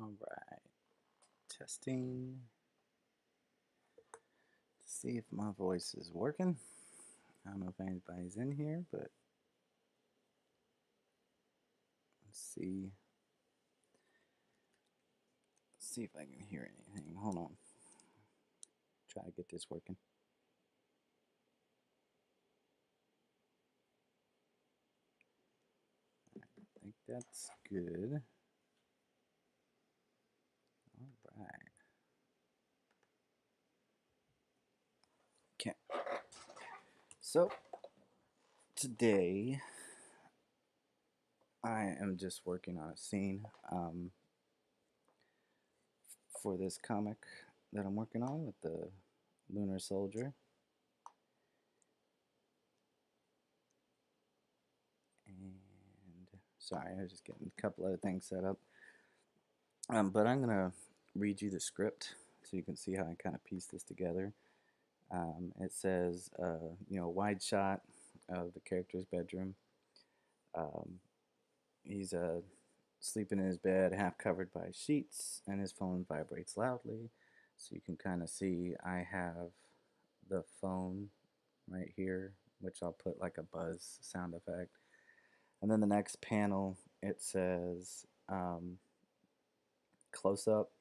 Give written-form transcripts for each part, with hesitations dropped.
All right, testing to see if my voice is working. I don't know if anybody's in here, but let's see. Let's see if I can hear anything. Hold on. Try to get this working. I think that's good. All right. Okay. So today I am just working on a scene for this comic that I'm working on with the Lunar Soldier. And sorry, I was just getting a couple other things set up. But I'm going to read you the script so you can see how I kind of piece this together. It says, wide shot of the character's bedroom. Um, he's sleeping in his bed, half covered by sheets, and his phone vibrates loudly. So you can kind of see I have the phone right here, which I'll put like a buzz sound effect. And then the next panel, it says close up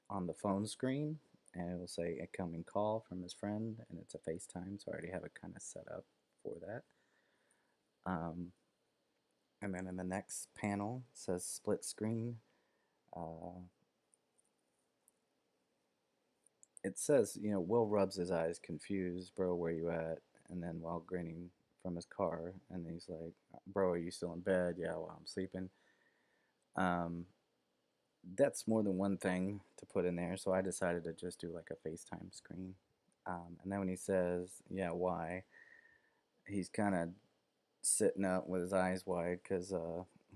on the phone screen, and it will say incoming call from his friend, and it's a FaceTime, so I already have it kind of set up for that. Um, and then in the next panel, it says split screen. Uh, it says, Will rubs his eyes, confused, bro, where you at? And then while grinning from his car, and he's like, bro, are you still in bed? Yeah, well, I'm sleeping. Um, that's more than one thing to put in there, so I decided to just do like a FaceTime screen. And then when he says, yeah, why? He's kind of sitting up with his eyes wide because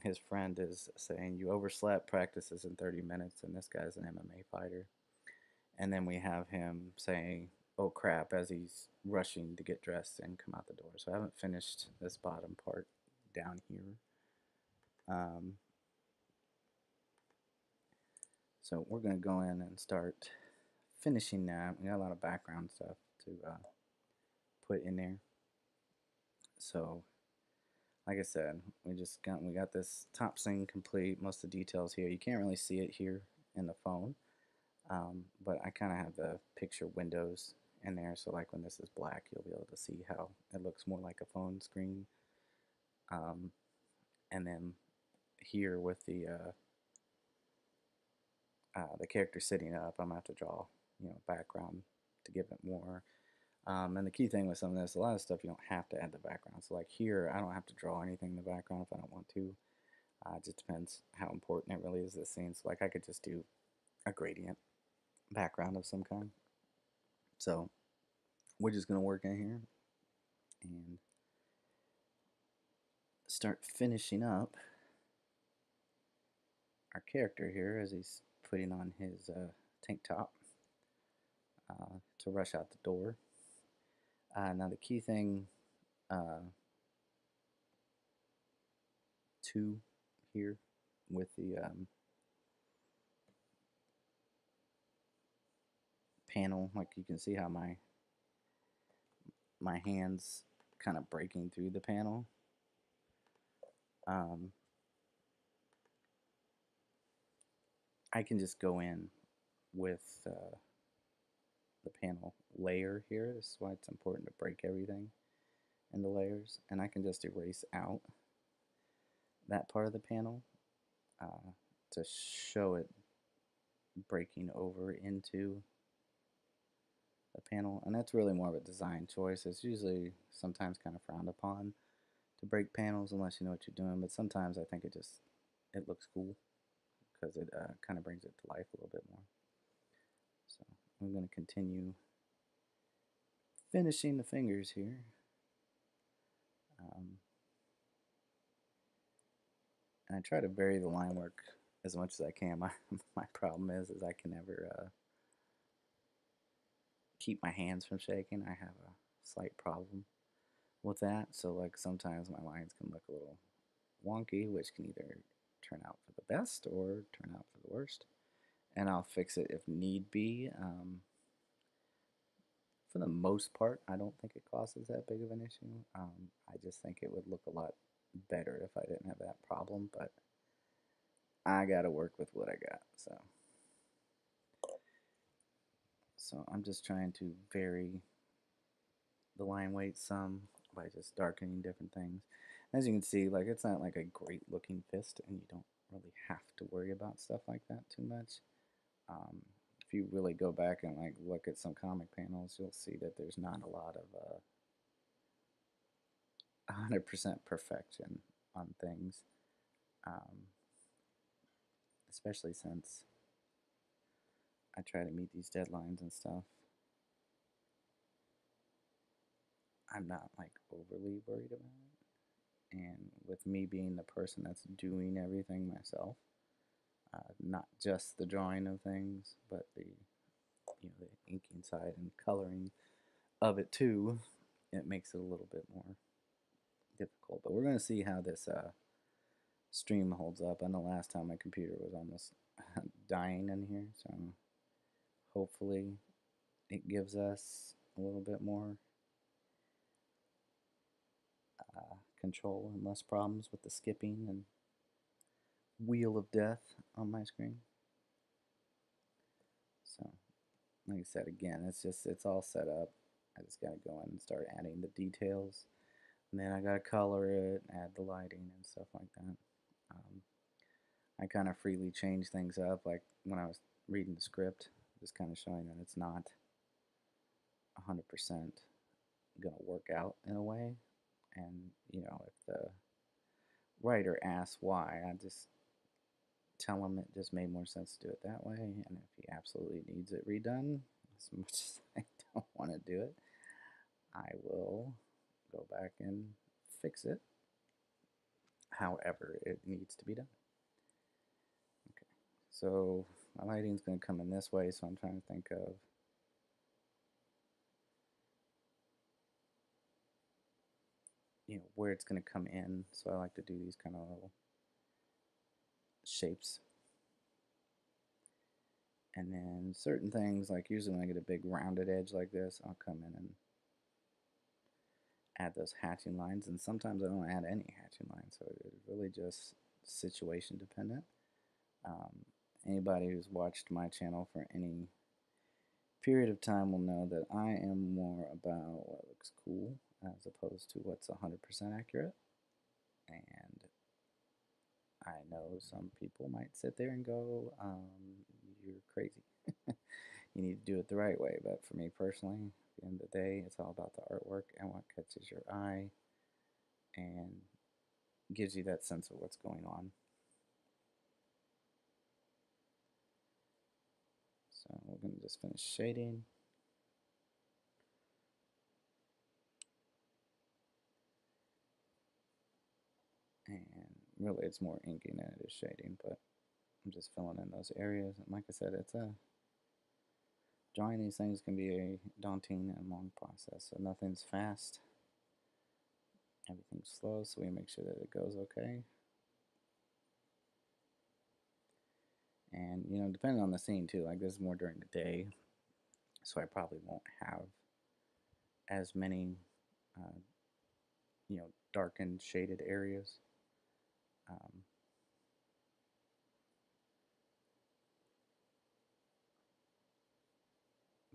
his friend is saying, you overslept, practices in 30 minutes, and this guy's an MMA fighter. And then we have him saying, oh crap, as he's rushing to get dressed and come out the door. So I haven't finished this bottom part down here. Um, so we're going to go in and start finishing that. We got a lot of background stuff to put in there. So, like I said, we got this top scene complete. Most of the details here. You can't really see it here in the phone, but I kind of have the picture windows in there. So, like when this is black, you'll be able to see how it looks more like a phone screen. Um, and then here with the character sitting up, I'm gonna have to draw background to give it more. And the key thing with some of this, a lot of stuff you don't have to add the background. So like here, I don't have to draw anything in the background if I don't want to. It just depends how important it really is this scene. So like I could just do a gradient background of some kind. So we're just gonna work in here and start finishing up our character here as he's putting on his tank top to rush out the door. Now the key thing uh, two here with the panel, like you can see how my hands kind of breaking through the panel. Um, I can just go in with the panel layer here. This is why it's important to break everything into layers, and I can just erase out that part of the panel to show it breaking over into the panel, and that's really more of a design choice. It's usually sometimes kind of frowned upon to break panels unless you know what you're doing, but sometimes I think it looks cool because it kind of brings it to life a little bit more. So I'm going to continue finishing the fingers here. Um, and I try to vary the line work as much as I can. My problem is I can never keep my hands from shaking. I have a slight problem with that. So like sometimes my lines can look a little wonky, which can either turn out for the best or turn out for the worst. and I'll fix it if need be. For the most part, I don't think it causes that big of an issue. I just think it would look a lot better if I didn't have that problem, but I gotta work with what I got. So I'm just trying to vary the line weight some by just darkening different things. As you can see, like it's not like a great looking fist, and you don't really have to worry about stuff like that too much. Um, if you really go back and like look at some comic panels, you'll see that there's not a lot of 100% perfection on things, um, especially since I try to meet these deadlines and stuff. I'm not like overly worried about it. And with me being the person that's doing everything myself, not just the drawing of things, but the inking side and coloring of it too, it makes it a little bit more difficult. But we're gonna see how this stream holds up. I know last time my computer was almost dying in here, so hopefully it gives us a little bit more control and less problems with the skipping and wheel of death on my screen. So, like I said again, it's all set up. I just gotta go in and start adding the details, and then I gotta color it, add the lighting and stuff like that. Um, I kind of freely change things up, like when I was reading the script, just kind of showing that it's not 100% gonna work out in a way. And if the writer asks why, I just tell him it just made more sense to do it that way. And if he absolutely needs it redone, as much as I don't want to do it, I will go back and fix it however it needs to be done. Okay, so my lighting's going to come in this way, so I'm trying to think of where it's going to come in. So I like to do these kind of little shapes. And then certain things, like usually when I get a big rounded edge like this, I'll come in and add those hatching lines. And sometimes I don't add any hatching lines, so it's really just situation dependent. Um, Anybody who's watched my channel for any period of time will know that I am more about what looks cool as opposed to what's 100% accurate. And I know some people might sit there and go, you're crazy. You need to do it the right way. But for me personally, at the end of the day, it's all about the artwork and what catches your eye and gives you that sense of what's going on. So we're going to just finish shading. And really it's more inking than it is shading, but I'm just filling in those areas. And like I said, drawing these things can be a daunting and long process. So nothing's fast. Everything's slow, so we make sure that it goes okay. And depending on the scene too, like this is more during the day, so I probably won't have as many uh, darkened shaded areas. Um,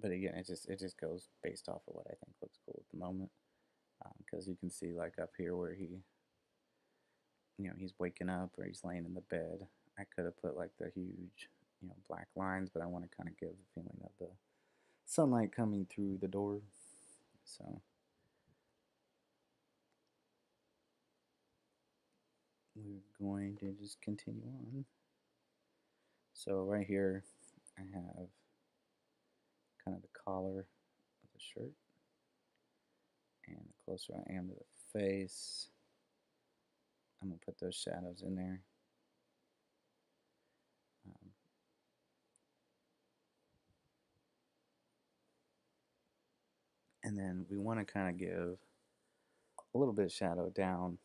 but again, it just goes based off of what I think looks cool at the moment. Because you can see like up here where he's waking up or he's laying in the bed. I could have put like the huge black lines, but I want to kind of give the feeling of the sunlight coming through the door. So we're going to just continue on. So right here, I have kind of the collar of the shirt, and the closer I am to the face, I'm gonna put those shadows in there. Um, and then we want to kind of give a little bit of shadow down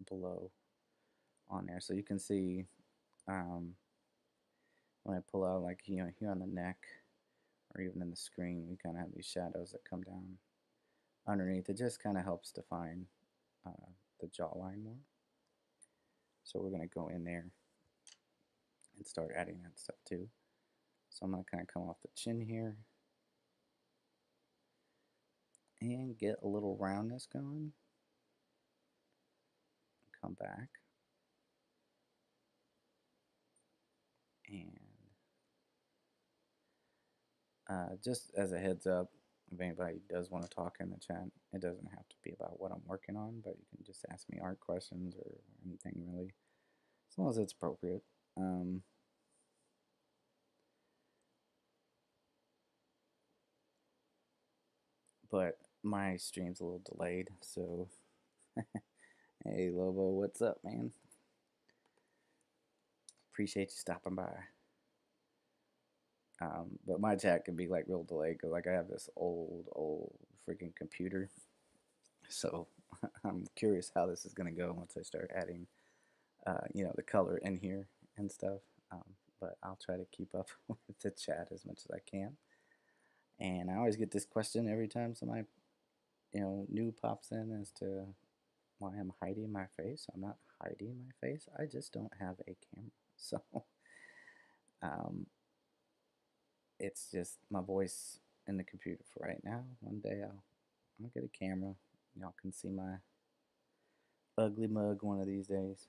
below on there, so you can see when I pull out, like, here on the neck or even in the screen, we kind of have these shadows that come down underneath. It just kind of helps define uh, the jawline more. So we're going to go in there and start adding that stuff too. So I'm going to kind of come off the chin here and get a little roundness going. Come back. And just as a heads up, if anybody does want to talk in the chat, it doesn't have to be about what I'm working on, but you can just ask me art questions or anything really, as long as it's appropriate. But my stream's a little delayed, so hey Lobo, what's up, man? Appreciate you stopping by. But my chat can be like real delayed because like I have this old freaking computer, so I'm curious how this is gonna go once I start adding, the color in here and stuff. Um, but I'll try to keep up with the chat as much as I can. And I always get this question every time somebody, new pops in as to why I'm hiding my face. I'm not hiding my face. I just don't have a camera. So, um, it's just my voice in the computer for right now. One day I'll get a camera. Y'all can see my ugly mug one of these days.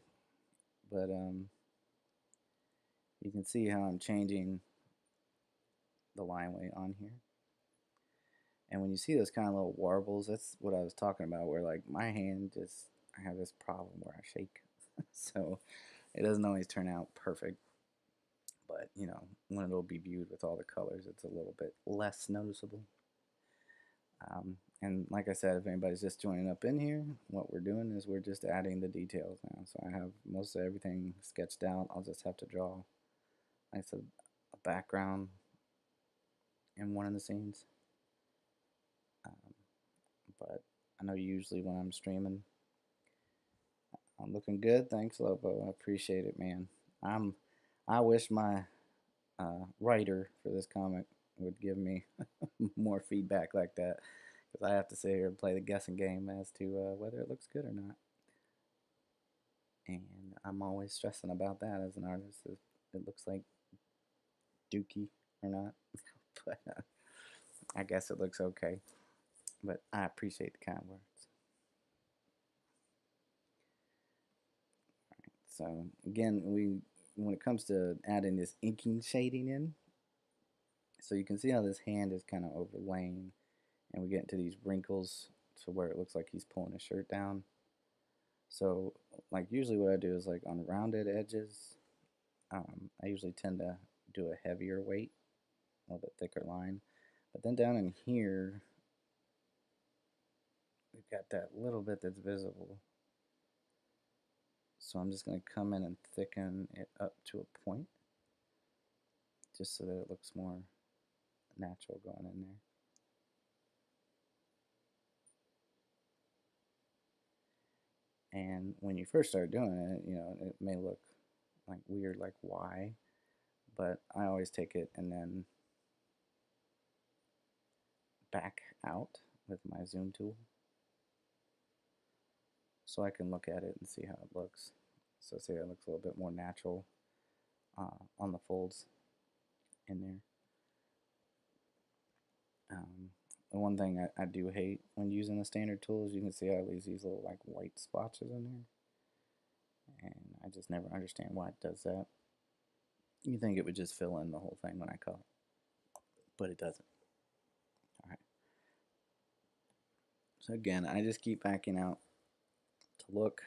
But you can see how I'm changing the line weight on here. And when you see those kind of little warbles, that's what I was talking about. Where like my hand just, I have this problem where I shake, so it doesn't always turn out perfect. But when it'll be viewed with all the colors, it's a little bit less noticeable. And like I said, if anybody's just joining up in here, what we're doing is we're just adding the details now. So I have most of everything sketched out. I'll just have to draw, like I said, a background in one of the scenes. Um, but I know usually when I'm streaming, I'm looking good. Thanks, Lobo. I appreciate it, man. I wish my writer for this comic would give me more feedback like that, because I have to sit here and play the guessing game as to whether it looks good or not. And I'm always stressing about that as an artist, if it looks like dookie or not. But I guess it looks okay. But I appreciate the kind words. So again, when it comes to adding this inking shading in, so you can see how this hand is kind of overlaying, and we get into these wrinkles to where it looks like he's pulling his shirt down. So like usually what I do is like on rounded edges, I usually tend to do a heavier weight, a little bit thicker line. But then down in here, we've got that little bit that's visible. So I'm just going to come in and thicken it up to a point, just so that it looks more natural going in there. And when you first start doing it, it may look like weird, like why, but I always take it and then back out with my zoom tool so I can look at it and see how it looks. So see, it looks a little bit more natural on the folds in there. The one thing I do hate when using the standard tools, you can see how these little like white splotches in there, and I just never understand why it does that. You think it would just fill in the whole thing when I color, but it doesn't. All right. So again, I just keep backing out to look,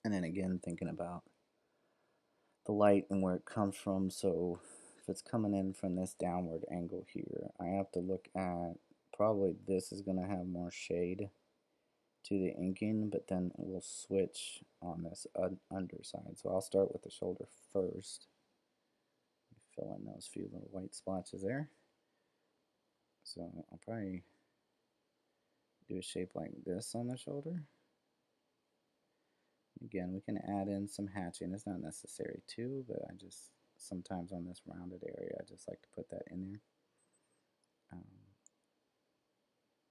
and then again thinking about the light and where it comes from. So if it's coming in from this downward angle here, I have to look at, probably this is going to have more shade to the inking, but then it will switch on this underside. So I'll start with the shoulder first. Fill in those few little white splotches there. So I'll probably do a shape like this on the shoulder. Again, we can add in some hatching. It's not necessary too, but I just sometimes on this rounded area, I just like to put that in there. Um,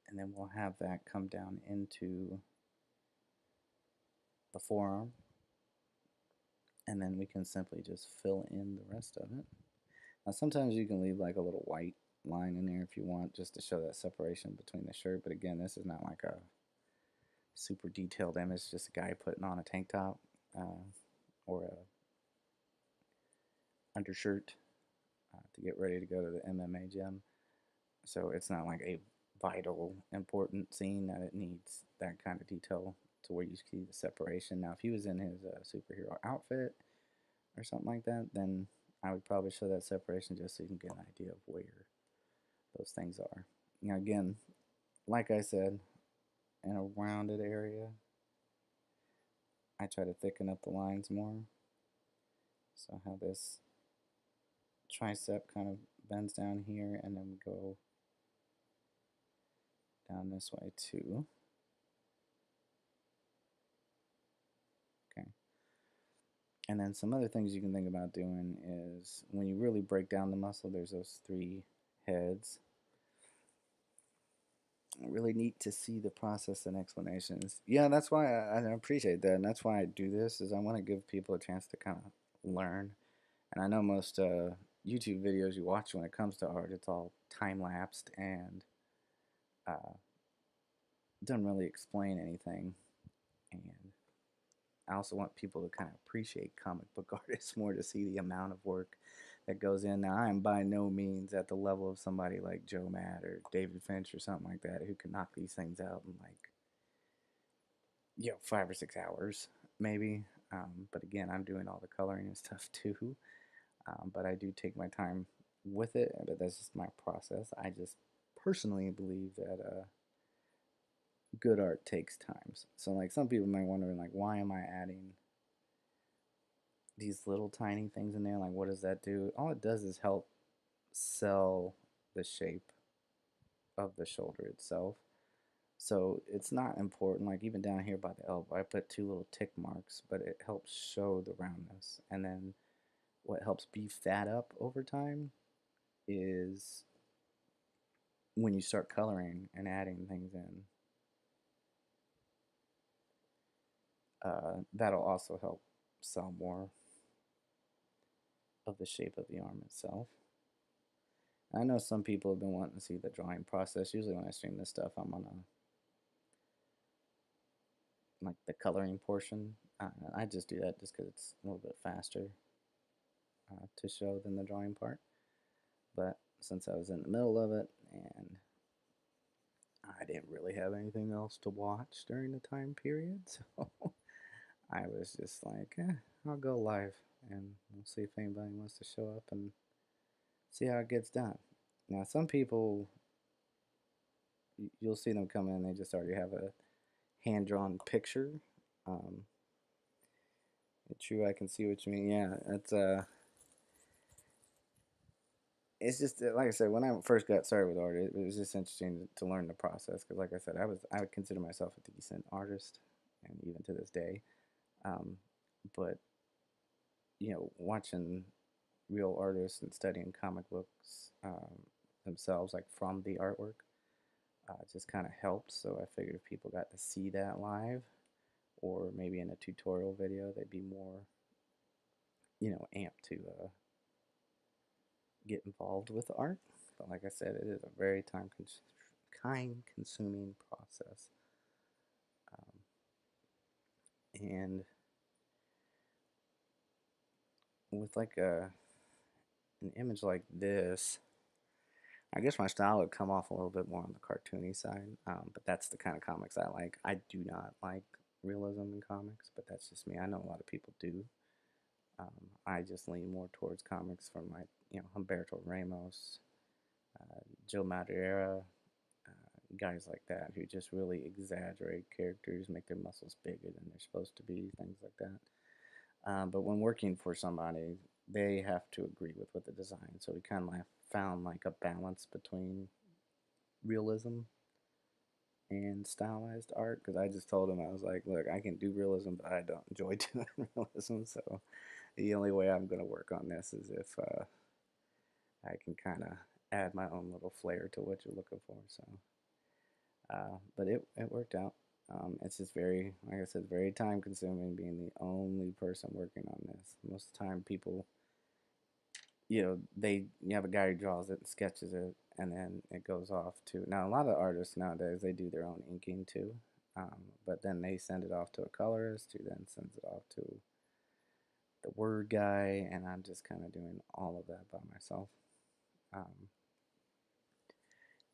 and then we'll have that come down into the forearm, and then we can simply just fill in the rest of it. Now, sometimes you can leave like a little white line in there if you want, just to show that separation between the shirt. But again, this is not like a super detailed image, just a guy putting on a tank top or a undershirt to get ready to go to the MMA gym. So it's not like a vital, important scene that it needs that kind of detail to where you see the separation. Now, if he was in his superhero outfit or something like that, then I would probably show that separation just so you can get an idea of where those things are. Now, again, like I said, in a rounded area, I try to thicken up the lines more. So how this tricep kind of bends down here, and then we go down this way too. Okay. And then some other things you can think about doing is when you really break down the muscle, there's those three heads. Really neat to see the process and explanations. Yeah, that's why I appreciate that, and that's why I do this. Is I want to give people a chance to kind of learn. And I know most YouTube videos you watch when it comes to art, it's all time lapsed and uh, doesn't really explain anything. And I also want people to kind of appreciate comic book artists more, to see the amount of work that goes in. Now, I am by no means at the level of somebody like Joe Matt or David Finch or something like that, who can knock these things out in like, 5 or 6 hours maybe. But again, I'm doing all the coloring and stuff too. But I do take my time with it. But that's just my process. I just personally believe that good art takes time. So like some people might wonder, like, why am I adding these little tiny things in there? Like, what does that do? All it does is help sell the shape of the shoulder itself. So it's not important. Like even down here by the elbow, I put two little tick marks, but it helps show the roundness. And then what helps beef that up over time is when you start coloring and adding things in. That'll also help sell more of the shape of the arm itself. I know some people have been wanting to see the drawing process. Usually when I stream this stuff, I'm on a like the coloring portion. I just do that just because it's a little bit faster to show than the drawing part. But since I was in the middle of it and I didn't really have anything else to watch during the time period, so I was just like, I'll go live and we'll see if anybody wants to show up and see how it gets done. Now, some people, you'll see them come in, they just already have a hand drawn picture. Um, True, I can see what you mean. Yeah, it's just like I said, when I first got started with art, it was just interesting to learn the process because, like I said, I would consider myself a decent artist, and even to this day. Um, but watching real artists and studying comic books themselves, like from the artwork, just kind of helped. So I figured if people got to see that live, or maybe in a tutorial video, they'd be more, amped to get involved with art. But like I said, it is a very time consuming process. And with like an image like this, I guess my style would come off a little bit more on the cartoony side. But that's the kind of comics I like. I do not like realism in comics, but that's just me. I know a lot of people do. I just lean more towards comics from like Humberto Ramos, Joe Madureira, guys like that who just really exaggerate characters, make their muscles bigger than they're supposed to be, things like that. But when working for somebody, they have to agree with what the design. So we kind of found like a balance between realism and stylized art because I just told him I was like, look, I can do realism, but I don't enjoy doing realism. So The only way I'm gonna work on this is if I can kind of add my own little flair to what you're looking for. So, but it worked out. It's just very, like I said, very time consuming being the only person working on this. Most of the time, people, you have a guy who draws it and sketches it, and then it goes off to. Now, a lot of artists nowadays they do their own inking too, but then they send it off to a colorist who then sends it off to the word guy, and I'm just kind of doing all of that by myself. Um,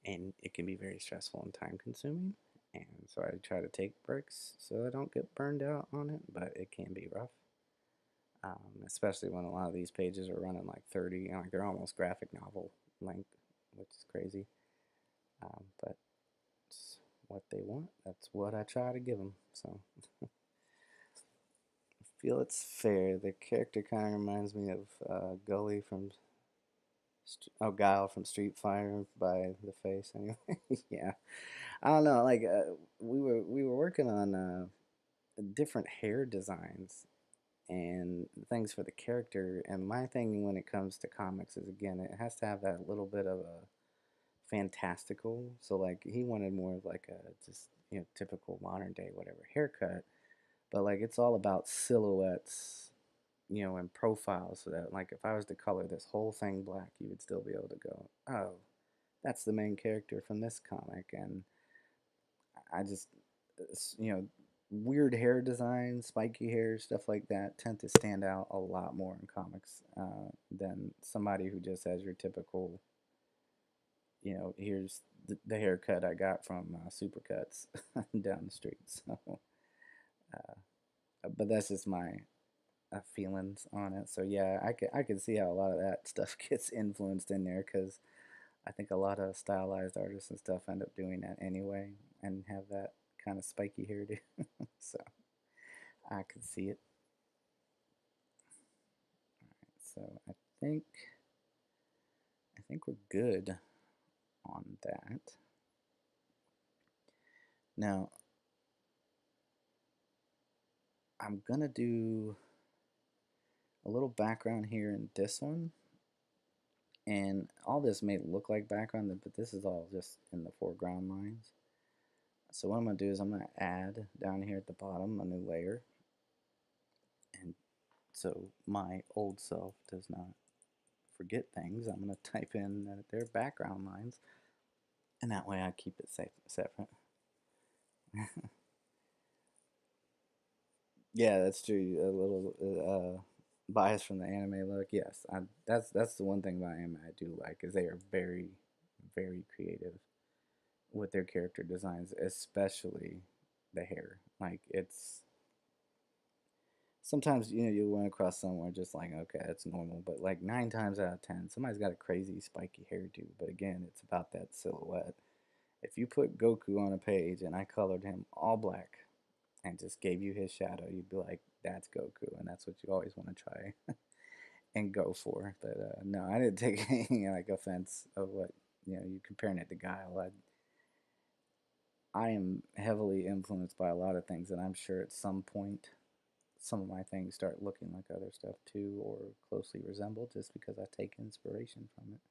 and it can be very stressful and time consuming. And so I try to take breaks so I don't get burned out on it, but it can be rough, especially when a lot of these pages are running like 30, and like they're almost graphic novel length, which is crazy. But it's what they want. That's what I try to give them. So I feel it's fair. The character kind of reminds me of Gully from Guile from Street Fighter by the face. Anyway, yeah. I don't know. Like we were working on different hair designs and things for the character. And my thing when it comes to comics is again, it has to have that little bit of a fantastical. So like he wanted more of like a just typical modern day whatever haircut, but like it's all about silhouettes, and profiles. So that like if I was to color this whole thing black, you would still be able to go, oh, that's the main character from this comic. And I just, weird hair design, spiky hair, stuff like that tend to stand out a lot more in comics than somebody who just has your typical, here's the haircut I got from Supercuts down the street. So, but that's just my feelings on it. So yeah, I can see how a lot of that stuff gets influenced in there because I think a lot of stylized artists and stuff end up doing that anyway and have that kind of spiky hairdo. So I could see it. So I think we're good on that. Now I'm gonna do a little background here in this one, and all this may look like background, but this is all just in the foreground lines. So what I'm gonna do is I'm gonna add down here at the bottom a new layer, and so my old self does not forget things. I'm gonna type in that they're background lines, and that way I keep it safe separate. Yeah, that's true. A little bias from the anime look. Yes, that's the one thing about anime I do like is they are very, very creative with their character designs, especially the hair. Like it's sometimes you'll run across somewhere just like okay that's normal, but like 9 times out of 10 somebody's got a crazy spiky hairdo. But again, it's about that silhouette. If you put Goku on a page and I colored him all black and just gave you his shadow, you'd be like, that's Goku, and that's what you always want to try and go for. But no, I didn't take any like offense of what you comparing it to Guile. I am heavily influenced by a lot of things, and I'm sure at some point some of my things start looking like other stuff too, or closely resemble, just because I take inspiration from it.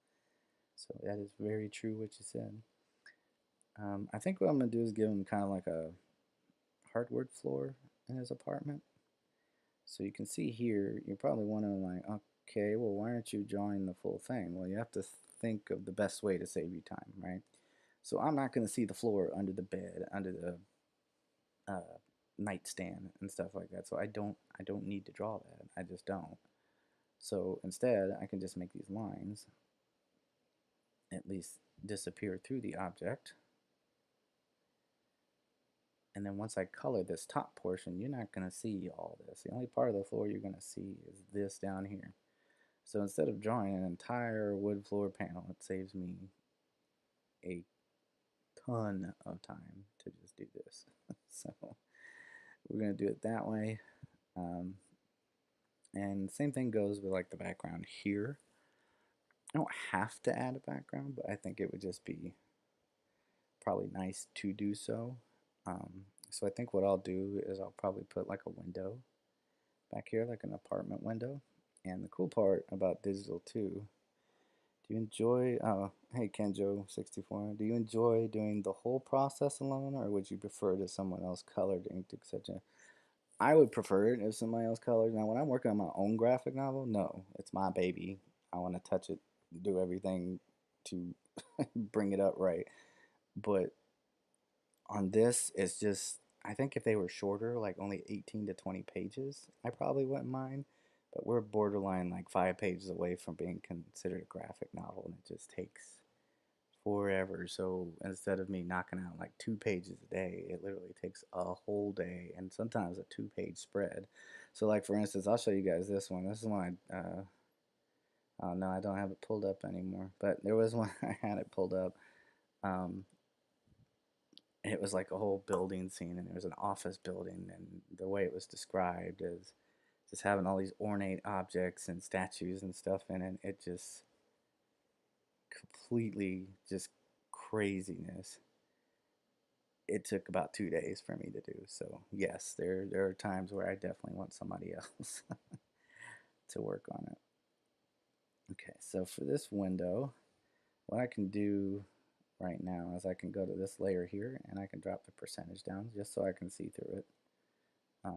So that is very true what you said. I think what I'm gonna do is give him kind of like a hardwood floor in his apartment. So you can see here, you're probably wondering like, okay, well, why aren't you drawing the full thing? Well, you have to think of the best way to save you time, right? So I'm not going to see the floor under the bed, under the nightstand and stuff like that. So I don't need to draw that. I just don't. So instead, I can just make these lines at least disappear through the object. And then once I color this top portion, you're not going to see all this. The only part of the floor you're going to see is this down here. So instead of drawing an entire wood floor panel, it saves me a ton of time to just do this. So we're going to do it that way. Um, and same thing goes with like the background here. I don't have to add a background, but I think it would just be probably nice to do so. So I think what I'll do is I'll probably put like a window back here, like an apartment window. And the cool part about digital too, do you enjoy, hey Kenjo64, do you enjoy doing the whole process alone, or would you prefer to someone else colored inked, etc.? I would prefer it if somebody else colored. Now, when I'm working on my own graphic novel, no, it's my baby. I want to touch it, do everything to bring it up right. But on this, it's just, I think if they were shorter, like only 18 to 20 pages, I probably wouldn't mind. But we're borderline like 5 pages away from being considered a graphic novel, and it just takes forever. So instead of me knocking out like 2 pages a day, it literally takes a whole day and sometimes a 2 page spread. So, like for instance, I'll show you guys this one. This is one oh no, I don't have it pulled up anymore. But there was one I had it pulled up. Um, it was like a whole building scene, and there was an office building, and the way it was described is just having all these ornate objects and statues and stuff in it. It just completely just craziness. It took about 2 days for me to do. So yes, there are times where I definitely want somebody else to work on it. Okay, so for this window, what I can do right now is I can go to this layer here and I can drop the percentage down just so I can see through it.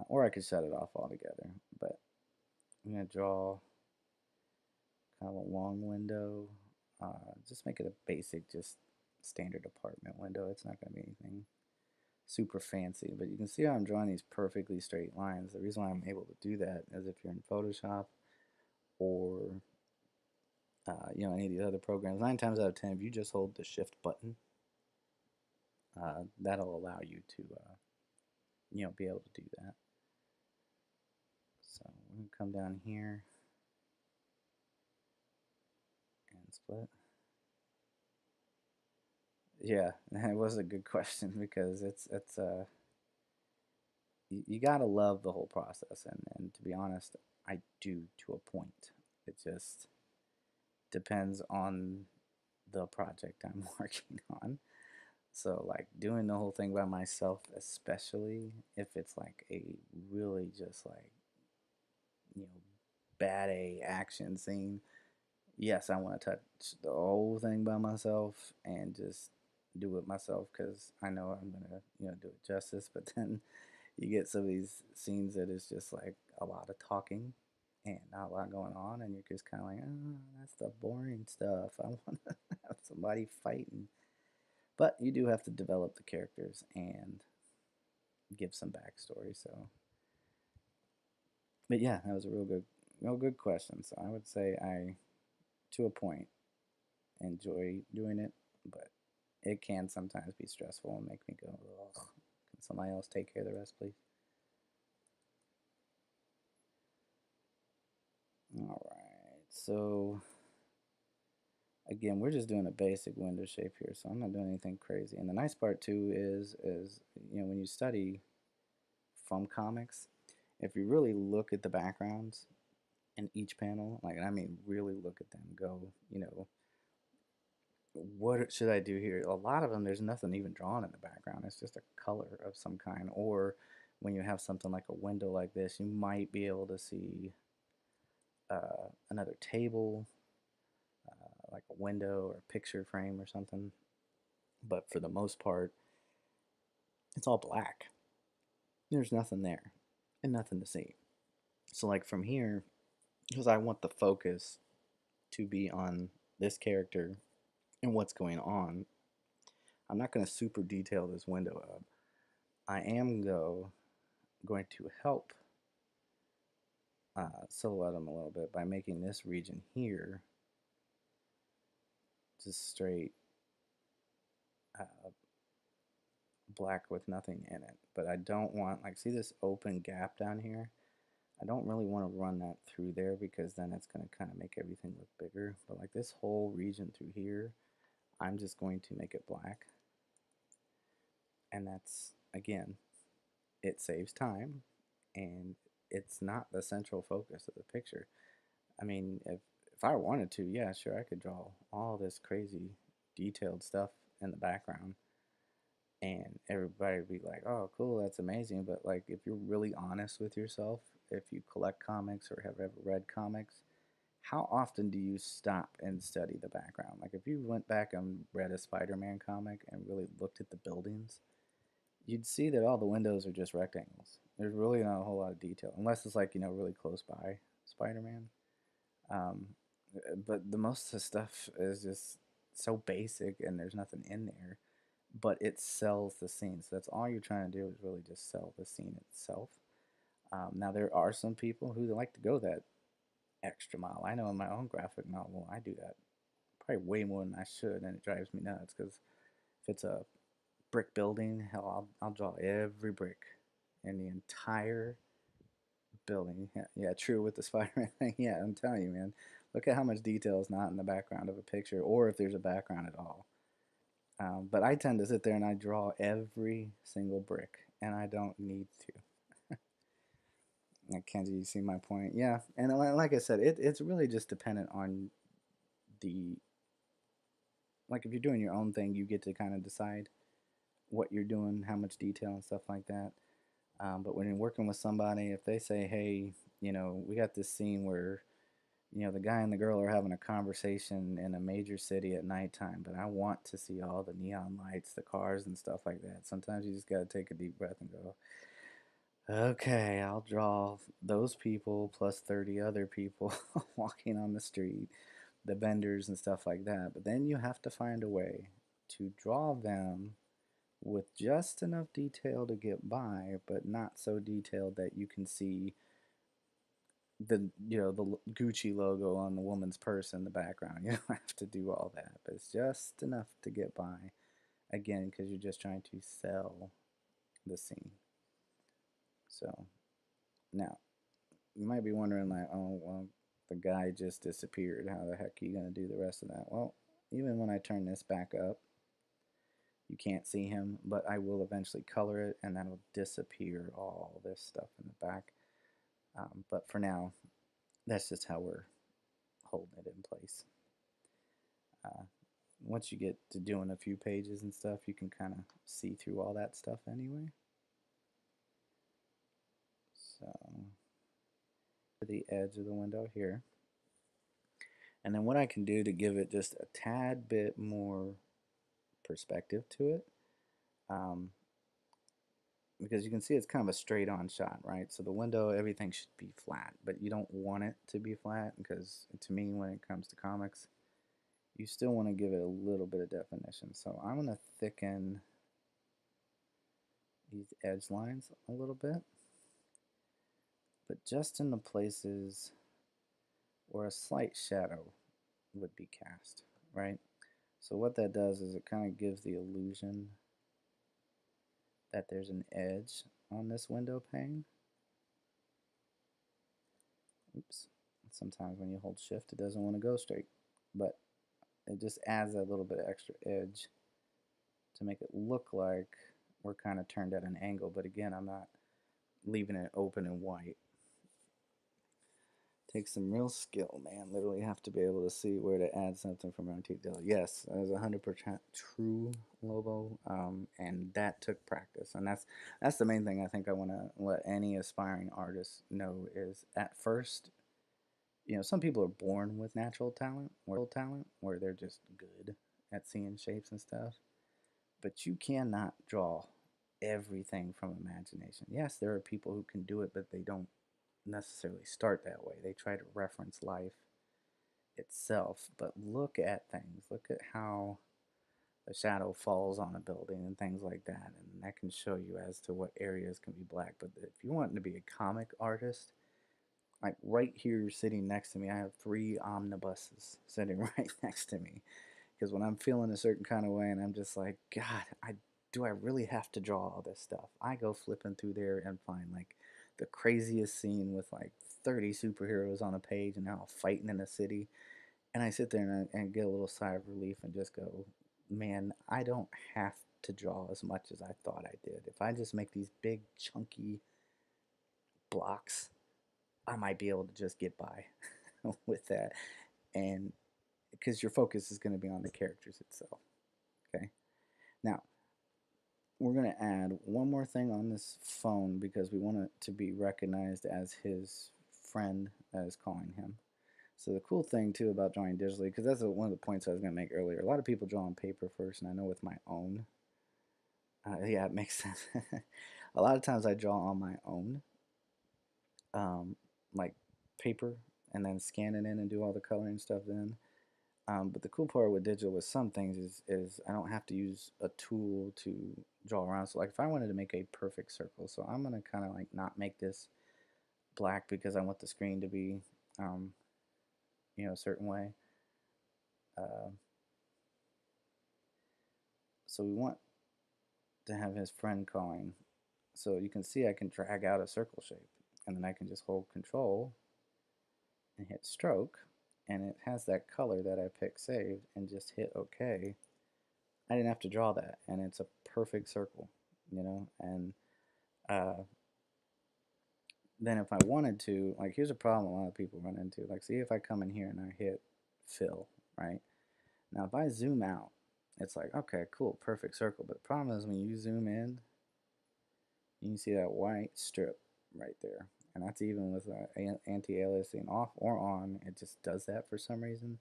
Or I could shut it off altogether. But I'm going to draw kind of a long window. Just make it a basic, just standard apartment window. It's not going to be anything super fancy, but you can see how I'm drawing these perfectly straight lines. The reason why I'm able to do that is if you're in Photoshop or any of these other programs, 9 times out of 10, if you just hold the Shift button, that'll allow you to be able to do that. So we're gonna come down here and split. Yeah, that was a good question because it's you gotta love the whole process, and to be honest, I do to a point. It just depends on the project I'm working on. So like doing the whole thing by myself, especially if it's like a really just like you know bad A action scene. Yes, I want to touch the whole thing by myself and just do it myself because I know I'm gonna do it justice. But then you get some of these scenes that is just like a lot of talking and not a lot going on, and you're just kind of like, oh, that's the boring stuff. I want to have somebody fighting. But you do have to develop the characters and give some backstory. So, but yeah, that was a real good question. So I would say I, to a point, enjoy doing it, but it can sometimes be stressful and make me go, ugh. Can somebody else take care of the rest, please? All right. So again, we're just doing a basic window shape here, so I'm not doing anything crazy. And the nice part too is when you study from comics, if you really look at the backgrounds in each panel, like I mean really look at them, go, what should I do here? A lot of them, there's nothing even drawn in the background. It's just a color of some kind. Or when you have something like a window like this, you might be able to see another table, like a window or a picture frame or something. But for the most part, it's all black. There's nothing there and nothing to see. So, like from here, because I want the focus to be on this character and what's going on, I'm not going to super detail this window up. I am, though, going to help silhouette them a little bit by making this region here just straight uh, black with nothing in it. But I don't want, like, see this open gap down here? I don't really want to run that through there because then it's going to kind of make everything look bigger. But like this whole region through here, I'm just going to make it black. And that's, again, it saves time and it's not the central focus of the picture. I mean, if I wanted to, yeah, sure, I could draw all this crazy detailed stuff in the background. and everybody would be like, "Oh, cool, that's amazing." But like, if you're really honest with yourself, if you collect comics or have ever read comics, how often do you stop and study the background? Like, if you went back and read a Spider-Man comic and really looked at the buildings, you'd see that all the windows are just rectangles. There's really not a whole lot of detail, unless it's like really close by Spider-Man. Um, but the most of the stuff is just so basic, and there's nothing in there. But it sells the scene. So that's all you're trying to do is really just sell the scene itself. Now there are some people who like to go that extra mile. I know in my own graphic novel, I do that probably way more than I should, and it drives me nuts because if it's a brick building, hell, I'll draw every brick in the entire building. Yeah, yeah, true with the Spider-Man thing. Yeah, I'm telling you, man. Look at how much detail is not in the background of a picture, or if there's a background at all. But I tend to sit there and I draw every single brick, and I don't need to. Like, Kenji, you see my point? Yeah, and like I said, it's really just dependent on the like if you're doing your own thing, you get to kind of decide what you're doing, how much detail and stuff like that. But when you're working with somebody, if they say, "Hey, we got this scene where the guy and the girl are having a conversation in a major city at nighttime, but I want to see all the neon lights, the cars, and stuff like that." Sometimes you just got to take a deep breath and go, "Okay, I'll draw those people plus 30 other people walking on the street, the vendors and stuff like that." But then you have to find a way to draw them with just enough detail to get by, but not so detailed that you can see the Gucci logo on the woman's purse in the background. You don't have to do all that, but it's just enough to get by. Again, because you're just trying to sell the scene. So now you might be wondering, like, oh well, the guy just disappeared. How the heck are you gonna do the rest of that? Well, even when I turn this back up, you can't see him, but I will eventually color it, and that'll disappear all this stuff in the back. But for now, that's just how we're holding it in place. Uh, Once you get to doing a few pages and stuff, you can kind of see through all that stuff anyway. So, the edge of the window here. And then what I can do to give it just a tad bit more perspective to it, um, because you can see it's kind of a straight on shot, right? So the window, everything should be flat, but you don't want it to be flat because to me, when it comes to comics, you still want to give it a little bit of definition. So I'm going to thicken these edge lines a little bit, but just in the places where a slight shadow would be cast, right? So what that does is it kind of gives the illusion that there's an edge on this window pane. Oops. Sometimes when you hold shift, it doesn't want to go straight, but it just adds that little bit of extra edge to make it look like we're kind of turned at an angle. But again, I'm not leaving it open and white. Takes some real skill, man. Literally have to be able to see where to add something from around detail. Yes, that was 100% true, Lobo, and that took practice, and that's the main thing I think I want to let any aspiring artist know is at first, some people are born with natural talent, where they're just good at seeing shapes and stuff, but you cannot draw everything from imagination. Yes, there are people who can do it, but they don't necessarily start that way. They try to reference life itself, but look at things. Look at how the shadow falls on a building and things like that, and that can show you as to what areas can be black. But if you want to be a comic artist, like right here sitting next to me, I have 3 omnibuses sitting right next to me. Because when I'm feeling a certain kind of way and I'm just like, God, I really have to draw all this stuff? I go flipping through there and find like the craziest scene with like 30 superheroes on a page and they're all fighting in a city. And I sit there and get a little sigh of relief and just go, man, I don't have to draw as much as I thought I did. If I just make these big, chunky blocks, I might be able to just get by with that. And because your focus is going to be on the characters itself. Okay. Now, we're going to add one more thing on this phone because we want it to be recognized as his friend that is calling him. So the cool thing too about drawing digitally, because that's one of the points I was going to make earlier. A lot of people draw on paper first, and I know with my own, yeah, it makes sense. A lot of times I draw on my own, um, like paper, and then scan it in and do all the coloring stuff then. But the cool part with digital with some things is I don't have to use a tool to draw around. So like if I wanted to make a perfect circle, so I'm gonna kind of like not make this black because I want the screen to be, um, a certain way. Uh, so we want to have his friend calling. So you can see I can drag out a circle shape, and then I can just hold Control and hit Stroke, and it has that color that I picked saved, and just hit OK. I didn't have to draw that, and it's a perfect circle, and uh, then if I wanted to, like, here's a problem a lot of people run into. Like, see if I come in here and I hit fill, right? Now, if I zoom out, it's like, okay, cool, perfect circle. But the problem is when you zoom in, you can see that white strip right there. And that's even with anti-aliasing off or on. It just does that for some reason.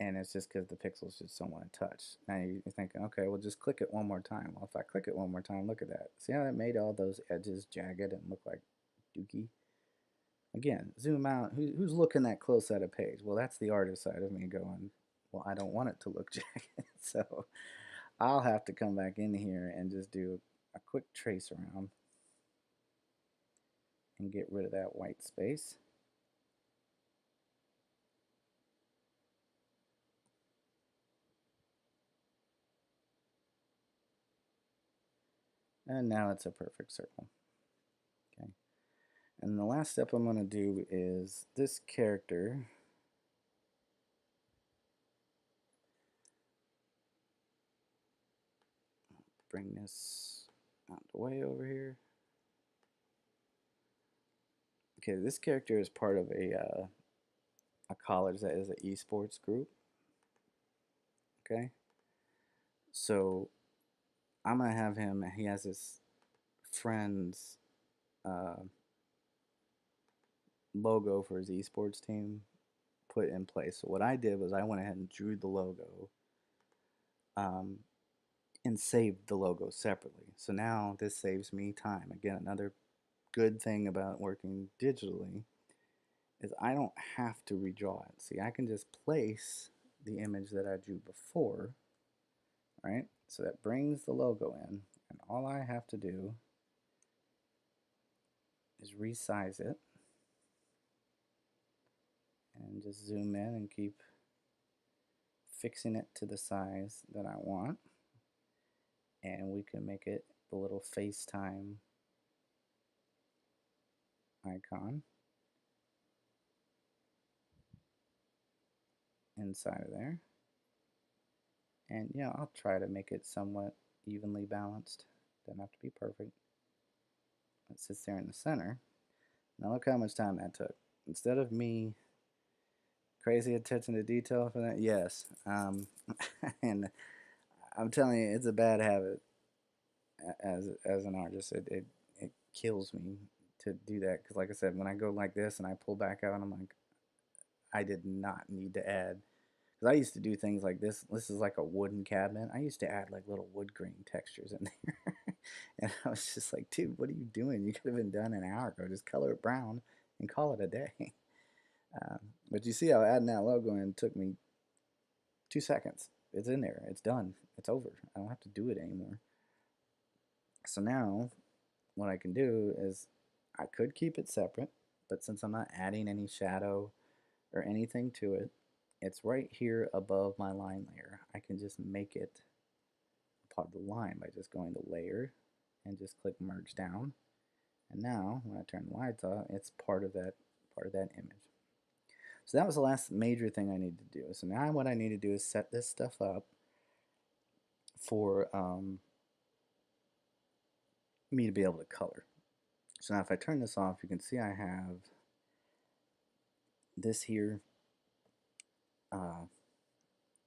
And it's just because the pixels just don't want to touch. Now you're thinking, okay, well, just click it one more time. Well, if I click it one more time, look at that. See how it made all those edges jagged and look like dookie? Again, zoom out. Who's looking that close at a page? Well, that's the artist side of me going, well, I don't want it to look jagged. So I'll have to come back in here and just do a quick trace around and get rid of that white space. And now it's a perfect circle. Okay. And the last step I'm going to do is this character. Bring this out the way over here. Okay, this character is part of a college that is an esports group. Okay, so I'm gonna have him. He has his friend's uh, logo for his esports team put in place. So what I did was I went ahead and drew the logo, um, and saved the logo separately. So now this saves me time. Again, another good thing about working digitally is I don't have to redraw it. See, I can just place the image that I drew before, right? So that brings the logo in, and all I have to do is resize it and just zoom in and keep fixing it to the size that I want. And we can make it the little FaceTime icon inside of there. And yeah, I'll try to make it somewhat evenly balanced. Doesn't have to be perfect. It sits there in the center. Now look how much time that took. Instead of me crazy attention to detail for that, yes. And I'm telling you, it's a bad habit as an artist. It kills me to do that because, like I said, when I go like this and I pull back out, I'm like, I did not need to add. Because I used to do things like this. This is like a wooden cabinet. I used to add like little wood grain textures in there. And I was just like, dude, what are you doing? You could have been done an hour ago. Just color it brown and call it a day. Um, but you see how adding that logo in took me 2 seconds. It's in there. It's done. It's over. I don't have to do it anymore. So now what I can do is I could keep it separate, but since I'm not adding any shadow or anything to it, it's right here above my line layer. I can just make it part of the line by just going to layer and just click merge down. And now when I turn the lights off, it's part of that image. So that was the last major thing I needed to do. So now what I need to do is set this stuff up for me to be able to color. So now if I turn this off, you can see I have this here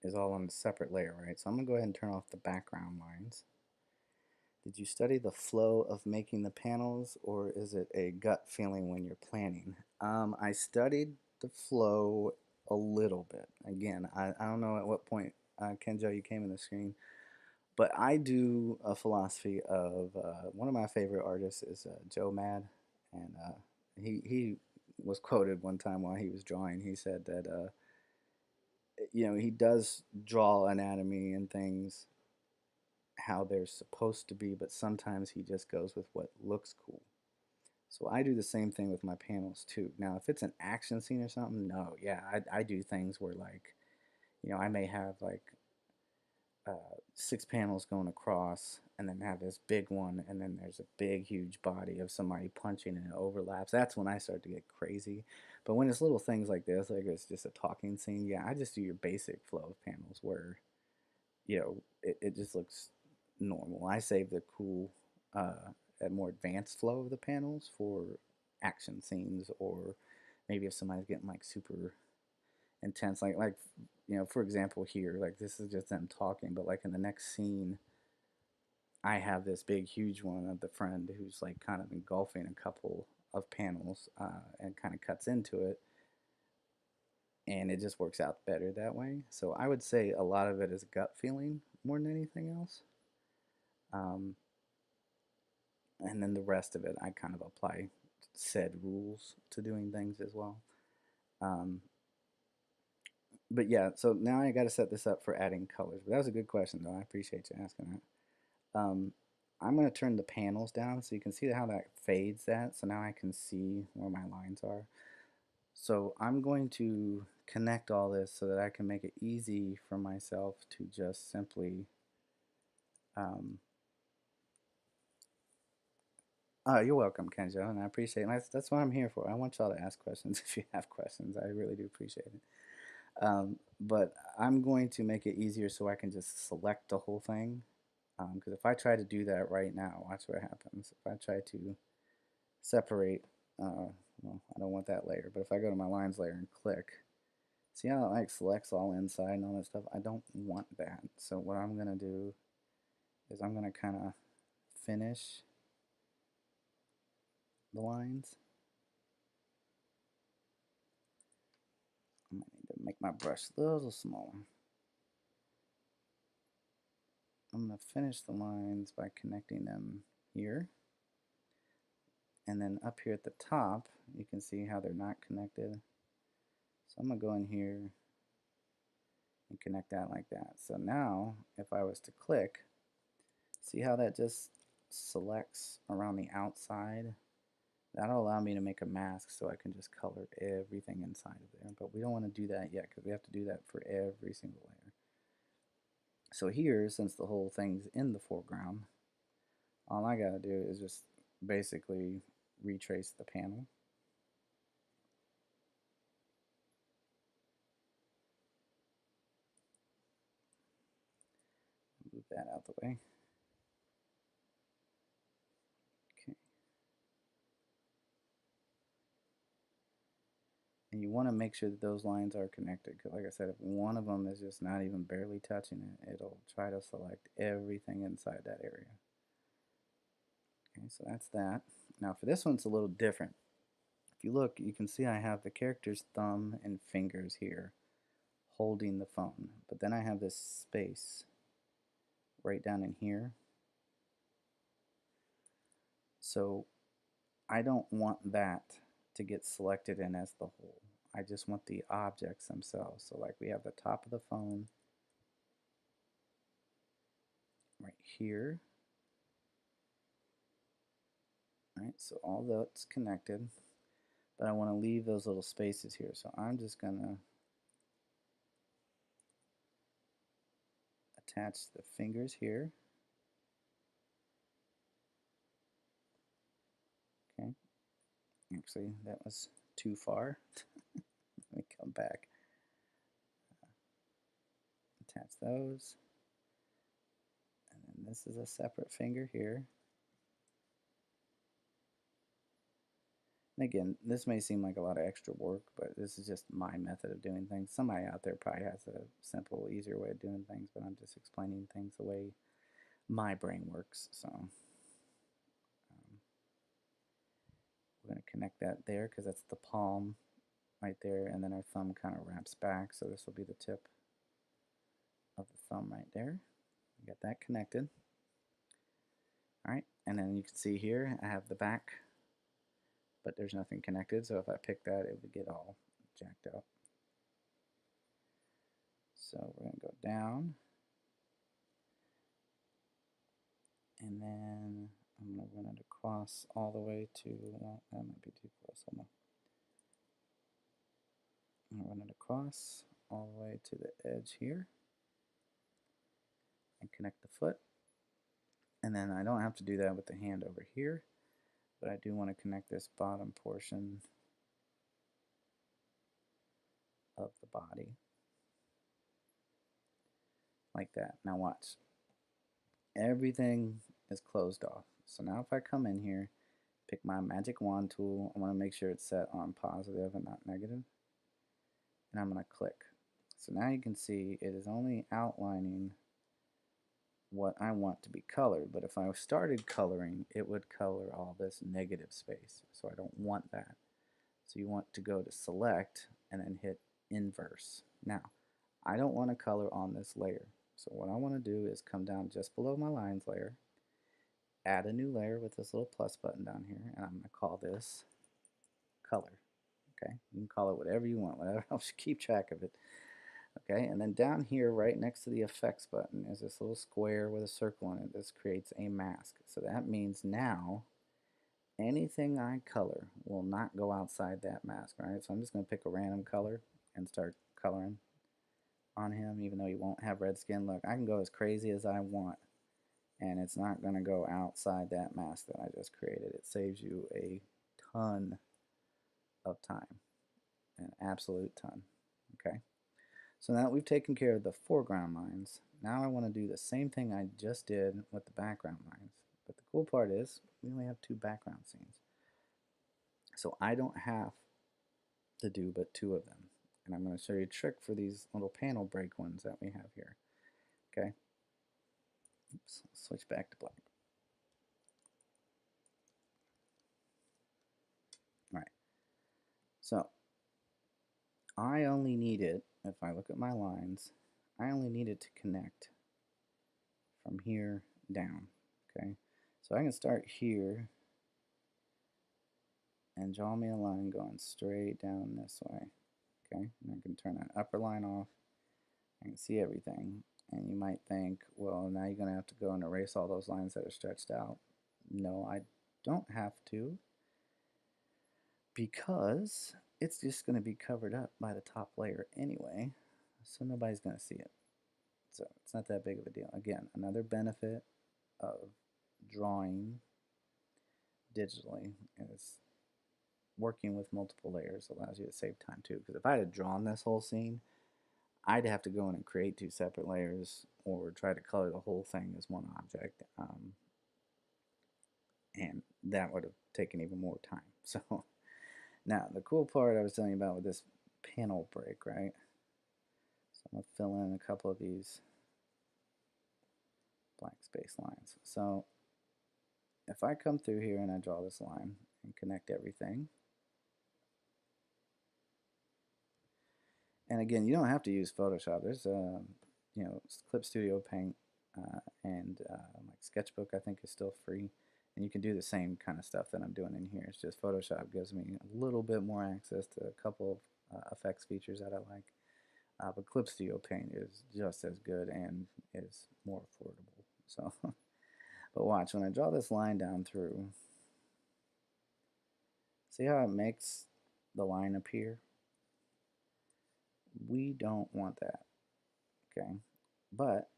is all on a separate layer, right? So I'm going to go ahead and turn off the background lines. Did you study the flow of making the panels, or is it a gut feeling when you're planning? I studied the flow a little bit. Again, I don't know at what point, Kenjo, you came in the screen, but I do a philosophy of one of my favorite artists is Joe Mad, and he was quoted one time while he was drawing. He said that he does draw anatomy and things how they're supposed to be, but sometimes he just goes with what looks cool. So I do the same thing with my panels too. Now, if it's an action scene or something, no, yeah, I do things where like, I may have like uh, 6 panels going across, and then have this big one, and then there's a big, huge body of somebody punching, and it overlaps. That's when I start to get crazy. But when it's little things like this, like it's just a talking scene, yeah, I just do your basic flow of panels where it just looks normal. I save the cool, a more advanced flow of the panels for action scenes, or maybe if somebody's getting like super intense, like for example here, like this is just them talking, but like in the next scene, I have this big, huge one of the friend who's like kind of engulfing a couple of panels, and kind of cuts into it, and it just works out better that way. So I would say a lot of it is gut feeling more than anything else. Um, and then the rest of it, I kind of apply said rules to doing things as well. Um, but yeah, so now I got to set this up for adding colors. But that was a good question, though. I appreciate you asking that. I'm going to turn the panels down so you can see how that fades that. So now I can see where my lines are. So I'm going to connect all this so that I can make it easy for myself to just simply um, oh, you're welcome, Kenjo, and I appreciate it. That's what I'm here for. I want y'all to ask questions if you have questions. I really do appreciate it. But I'm going to make it easier so I can just select the whole thing. Because if I try to do that right now, watch what happens. If I try to separate, well, I don't want that layer. But if I go to my lines layer and click, see how it like selects all inside and all that stuff? I don't want that. So what I'm gonna do is I'm gonna kind of finish the lines. I might need to make my brush a little smaller. I'm going to finish the lines by connecting them here. And then up here at the top, you can see how they're not connected. So I'm going to go in here and connect that like that. So now, if I was to click, see how that just selects around the outside? That'll allow me to make a mask so I can just color everything inside of there. But we don't want to do that yet because we have to do that for every single layer. So here, since the whole thing's in the foreground, all I gotta do is just basically retrace the panel. Move that out the way. Okay. And you want to make sure that those lines are connected, because like I said, if one of them is just not even barely touching it, it'll try to select everything inside that area. Okay, so that's that. Now for this one, it's a little different. If you look, you can see I have the character's thumb and fingers here holding the phone, but then I have this space right down in here. So I don't want that to get selected in as the whole. I just want the objects themselves. So like we have the top of the phone right here. Right, so all that's connected, but I want to leave those little spaces here. So I'm just gonna attach the fingers here. Okay, actually that was too far. Let me come back. Attach those. And then this is a separate finger here. And again, this may seem like a lot of extra work, but this is just my method of doing things. Somebody out there probably has a simple, easier way of doing things, but I'm just explaining things the way my brain works. So we're going to connect that there because that's the palm right there, and then our thumb kind of wraps back, so this will be the tip of the thumb right there. We got that connected. All right, and then you can see here I have the back, but there's nothing connected, so if I pick that, it would get all jacked up. So we're going to go down, and then I'm going to run it across all the way to, well, that might be too close. Hold on. I'm going to run it across all the way to the edge here and connect the foot. And then I don't have to do that with the hand over here, but I do want to connect this bottom portion of the body like that. Now watch. Everything is closed off. So now if I come in here, pick my magic wand tool, I want to make sure it's set on positive and not negative. And I'm going to click. So now you can see it is only outlining what I want to be colored, but if I started coloring, it would color all this negative space. So I don't want that. So you want to go to select and then hit inverse. Now, I don't want to color on this layer. So what I want to do is come down just below my lines layer, add a new layer with this little plus button down here, and I'm going to call this color. Okay, you can call it whatever you want, whatever helps you keep track of it. Okay, and then down here right next to the effects button is this little square with a circle in it. This creates a mask. So that means now anything I color will not go outside that mask, right? So I'm just going to pick a random color and start coloring on him, even though he won't have red skin. Look, I can go as crazy as I want, and it's not going to go outside that mask that I just created. It saves you a ton of time, an absolute ton, okay? So now that we've taken care of the foreground lines, now I want to do the same thing I just did with the background lines. But the cool part is we only have 2 background scenes. So I don't have to do but 2 of them. And I'm going to show you a trick for these little panel break ones that we have here. Okay. Oops, switch back to black. All right. So I only need it, if I look at my lines, I only need it to connect from here down. Okay. So I can start here and draw me a line going straight down this way. Okay, and I can turn that upper line off. I can see everything. And you might think, well, now you're going to have to go and erase all those lines that are stretched out. No, I don't have to, because it's just going to be covered up by the top layer anyway, so nobody's going to see it. So it's not that big of a deal. Again, another benefit of drawing digitally is working with multiple layers allows you to save time too. Because if I had drawn this whole scene, I'd have to go in and create 2 separate layers or try to color the whole thing as one object. And that would have taken even more time. So now the cool part I was telling you about with this panel break, right? So I'm going to fill in a couple of these blank space lines. So if I come through here and I draw this line and connect everything, and again, you don't have to use Photoshop. There's you know, Clip Studio Paint and like Sketchbook, I think, is still free, and you can do the same kind of stuff that I'm doing in here. It's just Photoshop gives me a little bit more access to a couple of effects features that I like. But Clip Studio Paint is just as good and is more affordable. So, but watch, when I draw this line down through, see how it makes the line appear? We don't want that, okay? But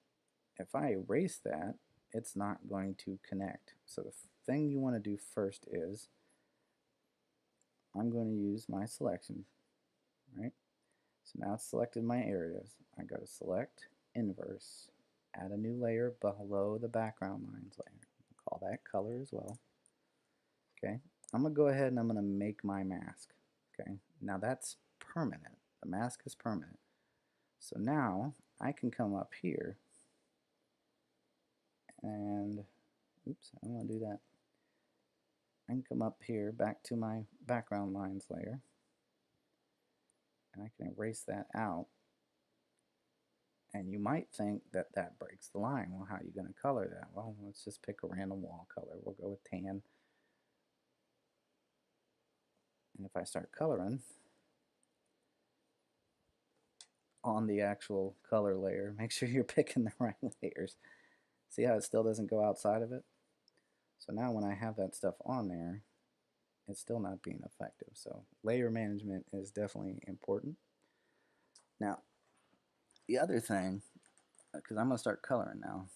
if I erase that, it's not going to connect. So the thing you want to do first is I'm going to use my selection, right? So now it's selected my areas. I go to select, inverse, add a new layer below the background lines layer. I'll call that color as well. Okay, I'm going to go ahead and I'm going to make my mask. Okay, now that's permanent. The mask is permanent. So now I can come up here And oops, I don't want to do that. I can come up here back to my background lines layer, and I can erase that out. And you might think that that breaks the line. Well, how are you going to color that? Well, let's just pick a random wall color. We'll go with tan. And if I start coloring on the actual color layer, make sure you're picking the right layers. See how it still doesn't go outside of it? So now when I have that stuff on there, it's still not being effective. So layer management is definitely important. Now, the other thing, because I'm going to start coloring now,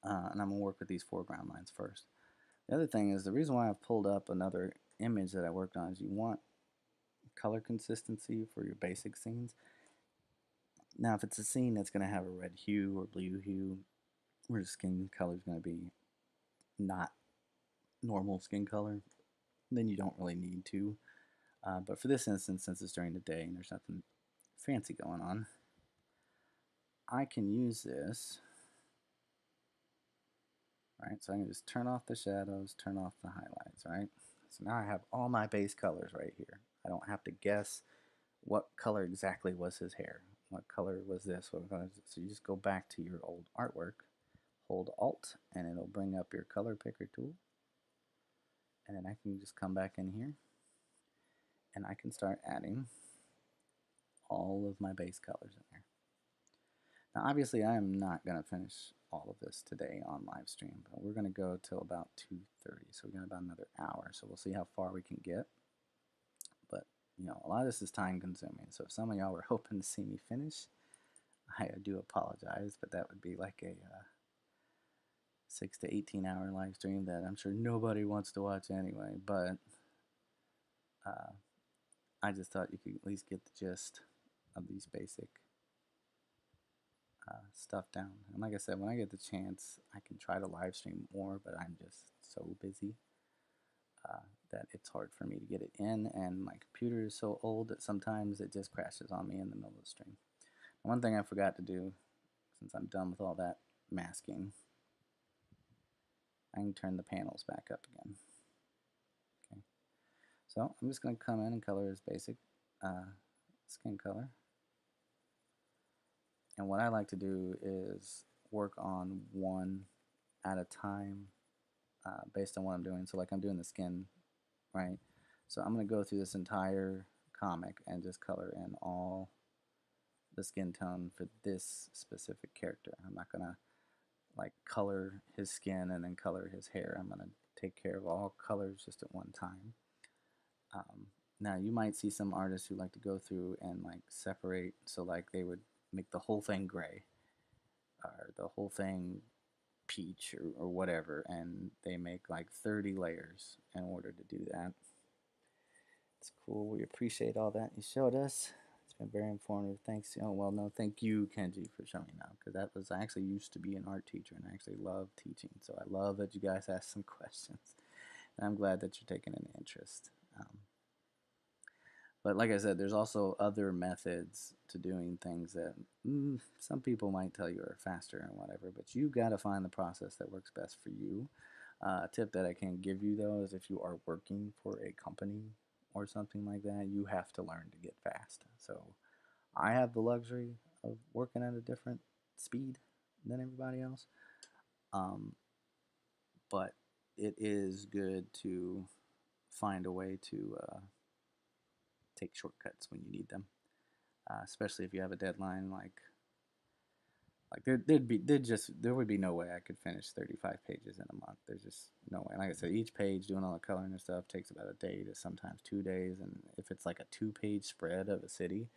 and I'm going to work with these foreground lines first. The other thing is the reason why I've pulled up another image that I worked on is you want color consistency for your basic scenes. Now, if it's a scene that's going to have a red hue or blue hue, where the skin color is going to be not normal skin color, then you don't really need to. But for this instance, since it's during the day and there's nothing fancy going on, I can use this, right? So I can just turn off the shadows, turn off the highlights, right? So now I have all my base colors right here. I don't have to guess what color exactly was his hair. What color was this? So you just go back to your old artwork, hold Alt, and it'll bring up your color picker tool. And then I can just come back in here and I can start adding all of my base colors in there. Now, obviously, I am not going to finish all of this today on live stream, but we're going to go till about 2:30, so we got about another hour. So we'll see how far we can get. But a lot of this is time consuming. So if some of y'all were hoping to see me finish, I do apologize, but that would be like a 6 to 18 hour live stream that I'm sure nobody wants to watch anyway. But uh, I just thought you could at least get the gist of these basic stuff down. And like I said, when I get the chance, I can try to live stream more, but I'm just so busy that it's hard for me to get it in. And my computer is so old that sometimes it just crashes on me in the middle of the stream. One thing I forgot to do, since I'm done with all that masking, I can turn the panels back up again. Okay, so I'm just going to come in and color his basic skin color. And what I like to do is work on one at a time based on what I'm doing. So like I'm doing the skin, right? So I'm going to go through this entire comic and just color in all the skin tone for this specific character. I'm not going to like color his skin and then color his hair. I'm going to take care of all colors just at one time. Now you might see some artists who like to go through and like separate, so like they would make the whole thing gray or the whole thing peach or whatever, and they make like 30 layers in order to do that. It's cool. We appreciate all that you showed us. It's been very informative. Thanks. Oh, well, no, thank you, Kenji, for showing up, because I actually used to be an art teacher and I actually love teaching. So I love that you guys ask some questions. And I'm glad that you're taking an interest. But like I said, there's also other methods to doing things that some people might tell you are faster and whatever, but you got to find the process that works best for you. A tip that I can give you though is if you are working for a company or something like that, you have to learn to get fast. So I have the luxury of working at a different speed than everybody else, um, but it is good to find a way to take shortcuts when you need them, especially if you have a deadline. Like there would be no way I could finish 35 pages in a month. There's just no way. Like I said, each page doing all the coloring and stuff takes about a day to sometimes 2 days, and if it's like a 2 page spread of a city,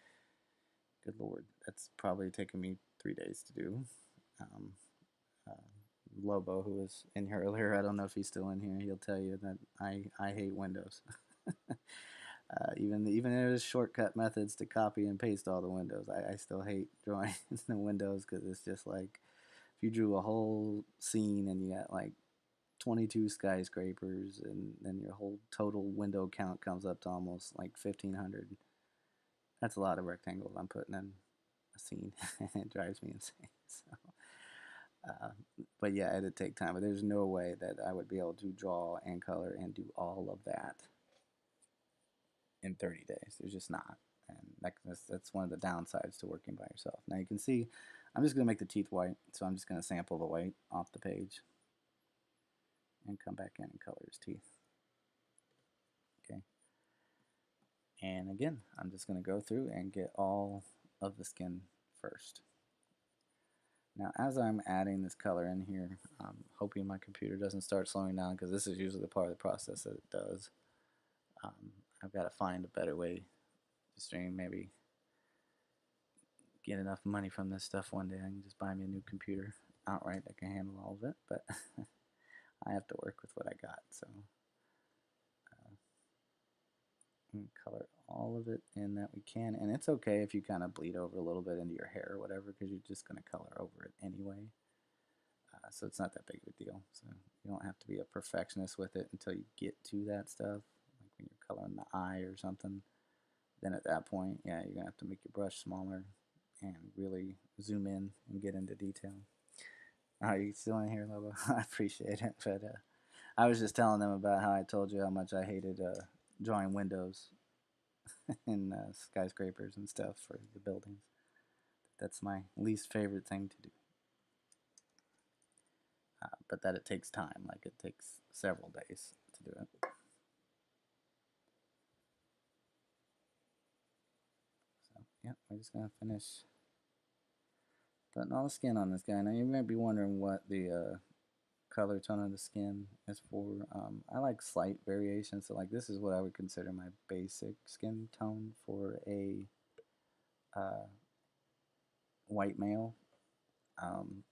good lord, that's probably taken me 3 days to do. Um, uh, Lobo, who was in here earlier, I don't know if he's still in here. He'll tell you that I hate Windows. Even there's shortcut methods to copy and paste all the windows. I still hate drawing the windows because it's just like if you drew a whole scene and you got like 22 skyscrapers and then your whole total window count comes up to almost like 1,500. That's a lot of rectangles I'm putting in a scene. It drives me insane. So Uh, but yeah, it'd take time. But there's no way that I would be able to draw and color and do all of that in 30 days. There's just not. And that's one of the downsides to working by yourself. Now you can see, I'm just going to make the teeth white. So I'm just going to sample the white off the page and come back in and color his teeth. Okay. And again, I'm just going to go through and get all of the skin first. Now, as I'm adding this color in here, I'm hoping my computer doesn't start slowing down because this is usually the part of the process that it does. I've got to find a better way to stream, maybe get enough money from this stuff one day. I can just buy me a new computer outright that can handle all of it, but I have to work with what I got. So color all of it in that we can, and it's okay if you kind of bleed over a little bit into your hair or whatever, because you're just going to color over it anyway. So it's not that big of a deal. So you don't have to be a perfectionist with it until you get to that stuff. Like when you're coloring the eye or something, then at that point, yeah, you're gonna have to make your brush smaller and really zoom in and get into detail. Are you still in here, Lobo? I appreciate it, but I was just telling them about how I told you how much I hated drawing windows in skyscrapers and stuff for the buildings. That's my least favorite thing to do. But that it takes time, like it takes several days to do it. So, yeah, we're just gonna finish putting all the skin on this guy. Now you might be wondering what the color tone of the skin is for. I like slight variations, so like this is what I would consider my basic skin tone for a uh, white male. Um,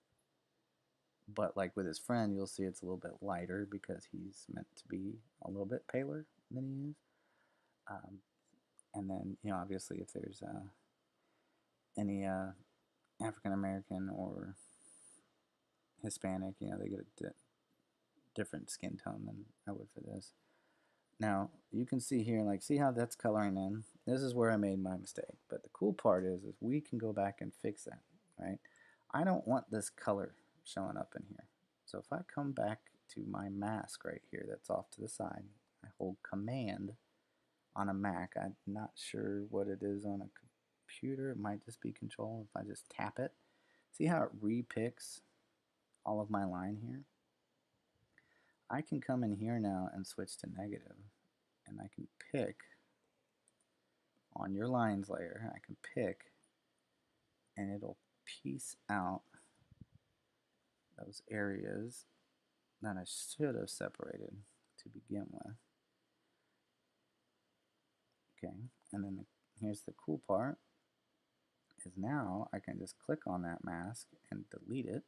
but like with his friend, you'll see it's a little bit lighter because he's meant to be a little bit paler than he is. Um, and then obviously if there's any African American or Hispanic, they get a different skin tone than I would for this. Now you can see here, like, see how that's coloring in. This is where I made my mistake. But the cool part is we can go back and fix that, right? I don't want this color showing up in here. So if I come back to my mask right here that's off to the side, I hold Command on a Mac. I'm not sure what it is on a computer. It might just be Control. If I just tap it, see how it repicks all of my line here? I can come in here now and switch to negative, and I can pick on your lines layer. I can pick, and it'll piece out those areas that I should have separated to begin with. Okay, and then here's the cool part, is now I can just click on that mask and delete it,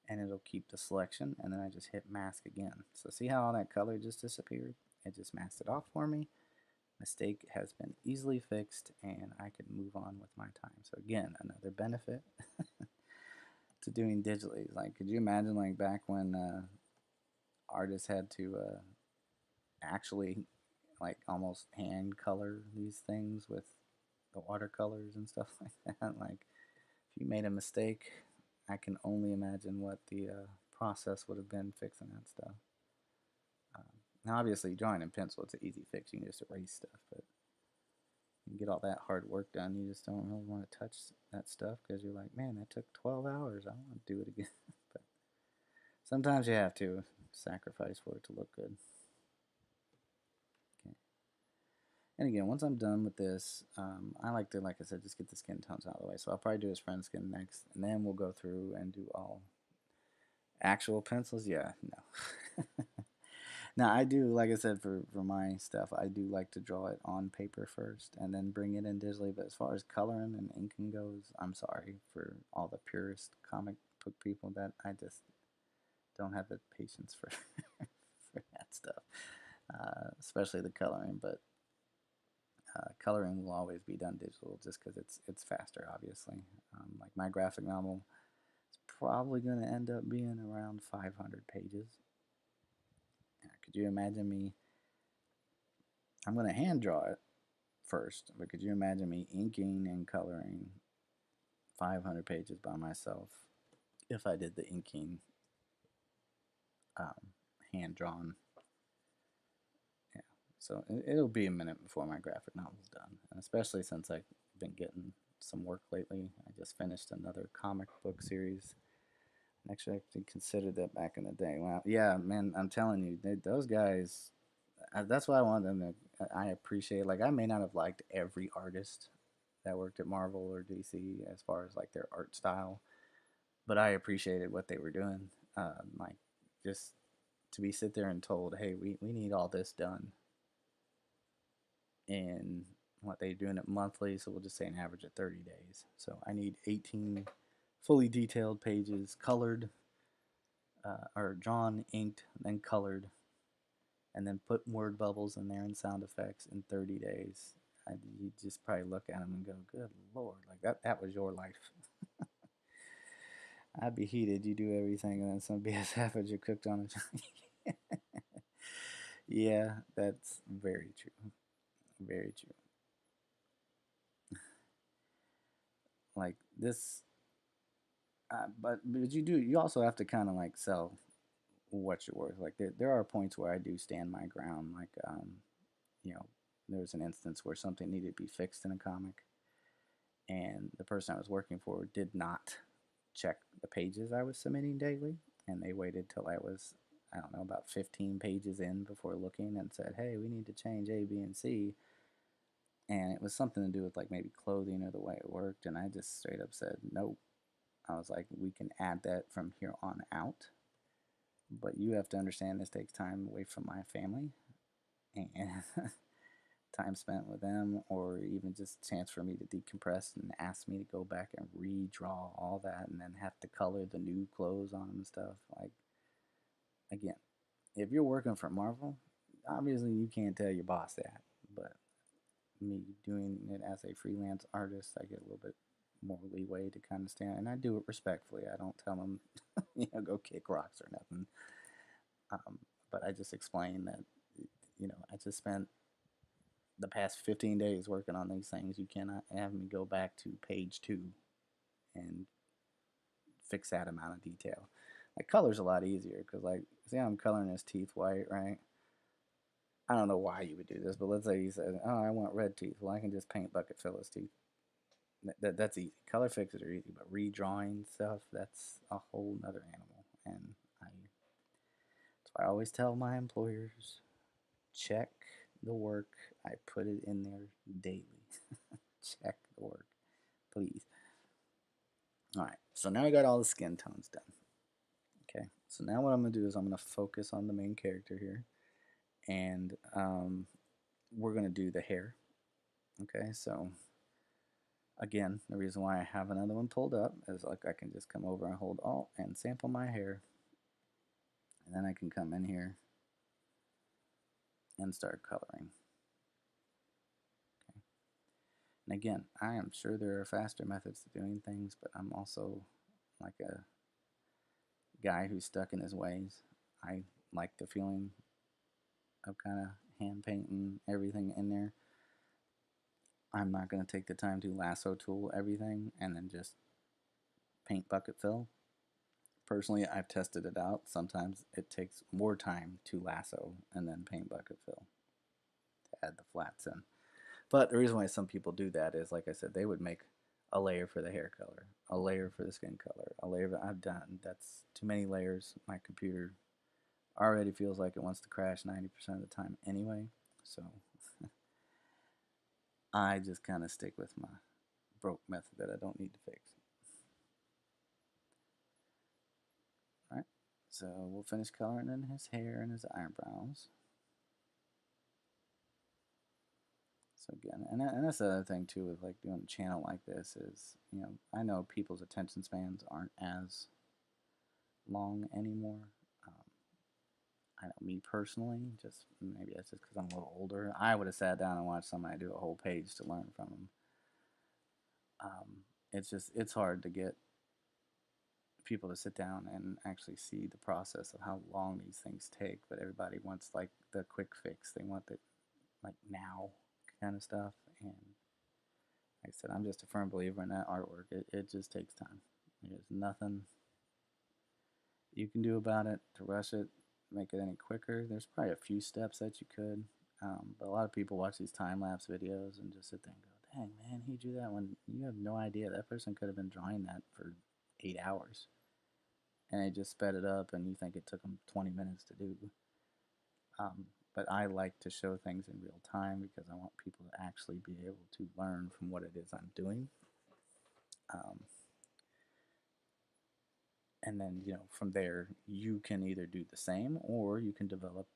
and it'll keep the selection, and then I just hit mask again. So see how all that color just disappeared? It just masked it off for me. Mistake has been easily fixed, and I can move on with my time. So again, another benefit to doing digitally. Like, could you imagine, like, back when artists had to actually, like, almost hand color these things with the watercolors and stuff like that? Like, if you made a mistake, I can only imagine what the process would have been fixing that stuff. Now, obviously, drawing in pencil, it's an easy fix. You can just erase stuff, but you get all that hard work done. You just don't really want to touch that stuff because you're like, man, that took 12 hours. I don't want to do it again. But sometimes you have to sacrifice for it to look good. Okay. And again, once I'm done with this, I like to, like I said, just get the skin tones out of the way. So I'll probably do his friend skin next, and then we'll go through and do all actual pencils. Yeah, no. Now I do, like I said, for my stuff, I do like to draw it on paper first and then bring it in digitally. But as far as coloring and inking goes, I'm sorry for all the purist comic book people that I just don't have the patience for for that stuff, especially the coloring. But coloring will always be done digital just because it's faster, obviously. Like my graphic novel is probably going to end up being around 500 pages. Could you imagine me? I'm going to hand draw it first, but could you imagine me inking and coloring 500 pages by myself if I did the inking, hand drawn. Yeah, so it'll be a minute before my graphic novel's done, and especially since I've been getting some work lately. I just finished another comic book series. Actually, I considered that back in the day. Wow, yeah, man, I'm telling you, those guys. That's why I want them to. I appreciate. Like, I may not have liked every artist that worked at Marvel or DC as far as like their art style, but I appreciated what they were doing. Like, just to be sit there and told, hey, we need all this done in what they're doing it monthly, so we'll just say an average of 30 days. So I need 18 fully detailed pages, colored, or drawn, inked, then colored, and then put word bubbles in there and sound effects in 30 days. You just probably look at them and go, good lord, like that was your life. I'd be heated. You do everything, and then some BS happens. You cooked on it. Yeah, that's very true. Very true. Like this, but you do. You also have to kind of like sell what you're worth. Like there are points where I do stand my ground. Like you know, there was an instance where something needed to be fixed in a comic, and the person I was working for did not check the pages I was submitting daily, and they waited till I was, I don't know, about 15 pages in before looking and said, hey, we need to change A, B, and C. And it was something to do with like maybe clothing or the way it worked, and I just straight up said nope. I was like, we can add that from here on out, but you have to understand this takes time away from my family and time spent with them, or even just a chance for me to decompress and ask me to go back and redraw all that and then have to color the new clothes on and stuff. Like, again, if you're working for Marvel, obviously you can't tell your boss that, but me doing it as a freelance artist, I get a little bit more leeway to kind of stand, and I do it respectfully. I don't tell them, go kick rocks or nothing. Um, but I just explain that, I just spent the past 15 days working on these things. You cannot have me go back to page two and fix that amount of detail. Like, color's a lot easier because, like, see how I'm coloring his teeth white, right? I don't know why you would do this, but let's say you said, "Oh, I want red teeth." Well, I can just paint bucket fill his teeth. That's easy. Color fixes are easy, but redrawing stuff—that's a whole nother animal. And that's why I always tell my employers, check the work. I put it in there daily. Check the work, please. All right. So now I got all the skin tones done. Okay. So now what I'm gonna do is I'm gonna focus on the main character here, and we're gonna do the hair. Okay. So again, the reason why I have another one pulled up is like I can just come over and hold Alt and sample my hair, and then I can come in here and start coloring. Okay. And again, I am sure there are faster methods to doing things, but I'm also like a guy who's stuck in his ways. I like the feeling of kind of hand painting everything in there. I'm not going to take the time to lasso tool everything and then just paint bucket fill. Personally, I've tested it out. Sometimes it takes more time to lasso and then paint bucket fill to add the flats in. But the reason why some people do that is, like I said, they would make a layer for the hair color, a layer for the skin color, a layer that I've done. That's too many layers. My computer already feels like it wants to crash 90% of the time anyway. So I just kind of stick with my broke method that I don't need to fix. All right, so we'll finish coloring in his hair and his eyebrows. So again, and that's the other thing too with like doing a channel like this is, I know people's attention spans aren't as long anymore. Um, I know me personally, just maybe that's just because I'm a little older. I would have sat down and watched somebody do a whole page to learn from them. It's hard to get people to sit down and actually see the process of how long these things take. But everybody wants like the quick fix. They want the like now kind of stuff. And like I said, I'm just a firm believer in that artwork. It just takes time. There's nothing you can do about it to rush it, make it any quicker. There's probably a few steps that you could, but a lot of people watch these time lapse videos and just sit there and go, "Dang man, he drew that when you have no idea that person could have been drawing that for 8 hours, and they just sped it up, and you think it took them 20 minutes to do." Um, but I like to show things in real time because I want people to actually be able to learn from what it is I'm doing. Um, and then, from there, you can either do the same or you can develop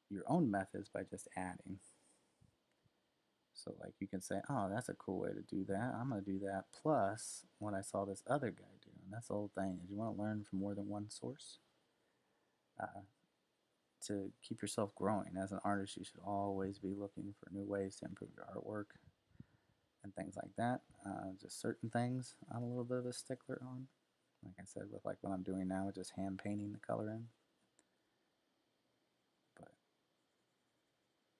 your own methods by just adding. So, like, you can say, oh, that's a cool way to do that. I'm going to do that plus what I saw this other guy do. And that's the whole thing is you want to learn from more than one source uh, to keep yourself growing. As an artist, you should always be looking for new ways to improve your artwork and things like that. Just certain things I'm a little bit of a stickler on. Like I said, with like what I'm doing now, just hand painting the color in. But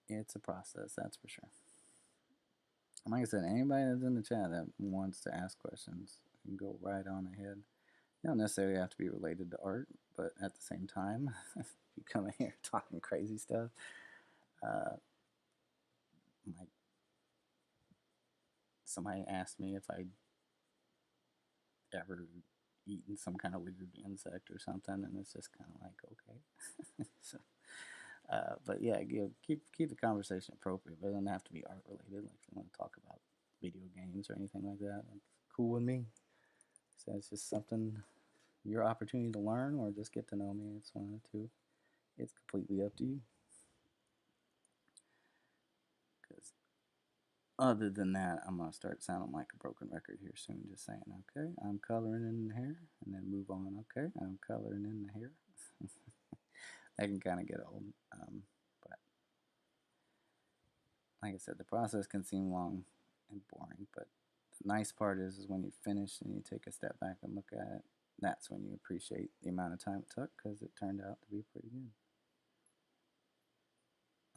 it's a process, that's for sure. And like I said, anybody that's in the chat that wants to ask questions can go right on ahead. You don't necessarily have to be related to art, but at the same time, if you come in here talking crazy stuff, uh, like somebody asked me if I ever eaten some kind of weird insect or something, and it's just kind of like okay. So, but yeah, keep the conversation appropriate, but it doesn't have to be art related. Like if you want to talk about video games or anything like that, that's cool with me. So it's just something your opportunity to learn or just get to know me. It's one of the two. It's completely up to you. Because other than that, I'm gonna start sounding like a broken record here soon. Just saying, okay, I'm coloring in the hair, and then move on. Okay, I'm coloring in the hair. That can kind of get old. But like I said, the process can seem long and boring, but the nice part is when you finish and you take a step back and look at it, that's when you appreciate the amount of time it took because it turned out to be pretty good.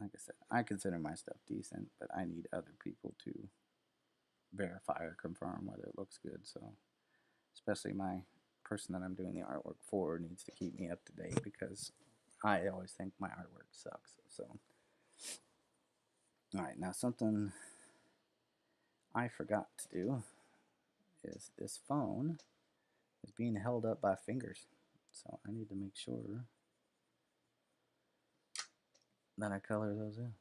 Like I said, I consider my stuff decent, but I need other people to verify or confirm whether it looks good. So, especially my person that I'm doing the artwork for needs to keep me up to date because I always think my artwork sucks. So, all right, now something I forgot to do is this phone is being held up by fingers. So I need to make sure that I color those in.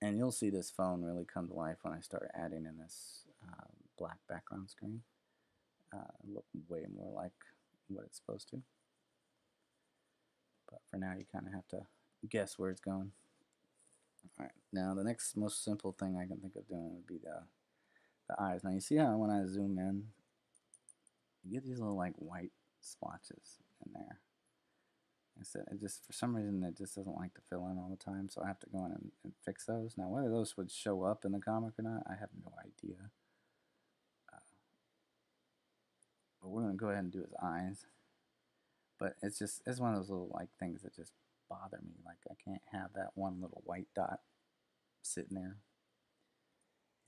And you'll see this phone really come to life when I start adding in this black background screen. Look way more like what it's supposed to. But for now, you kind of have to guess where it's going. All right, now the next most simple thing I can think of doing would be the eyes. Now you see how when I zoom in, you get these little like white splotches in there. I said it just for some reason it just doesn't like to fill in all the time, so I have to go in and fix those. Now whether those would show up in the comic or not, I have no idea. Uh, but we're gonna go ahead and do his eyes. But it's one of those little like things that just bother me. Like I can't have that one little white dot sitting there.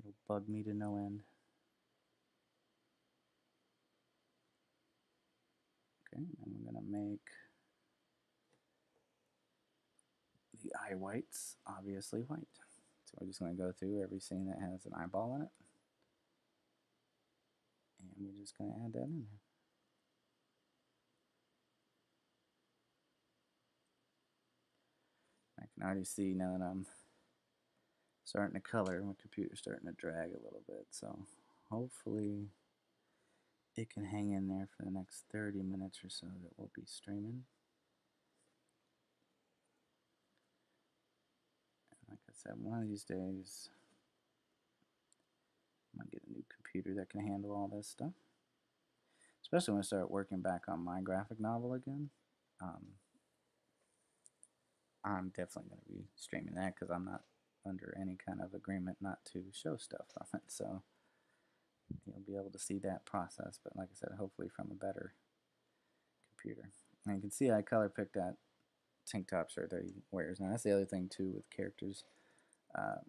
It'll bug me to no end. Okay, and we're gonna make the eye whites obviously white. So we're just gonna go through every scene that has an eyeball in it, and we're just gonna add that in there. I can already see now that I'm starting to color, my computer's starting to drag a little bit, so hopefully it can hang in there for the next 30 minutes or so that we'll be streaming. And like I said, one of these days I'm gonna get a new computer that can handle all this stuff. Especially when I start working back on my graphic novel again. Um, I'm definitely going to be streaming that because I'm not under any kind of agreement not to show stuff from it. So you'll be able to see that process. But like I said, hopefully from a better computer. And you can see I color picked that tank top shirt that he wears. Now that's the other thing too with characters. Uh,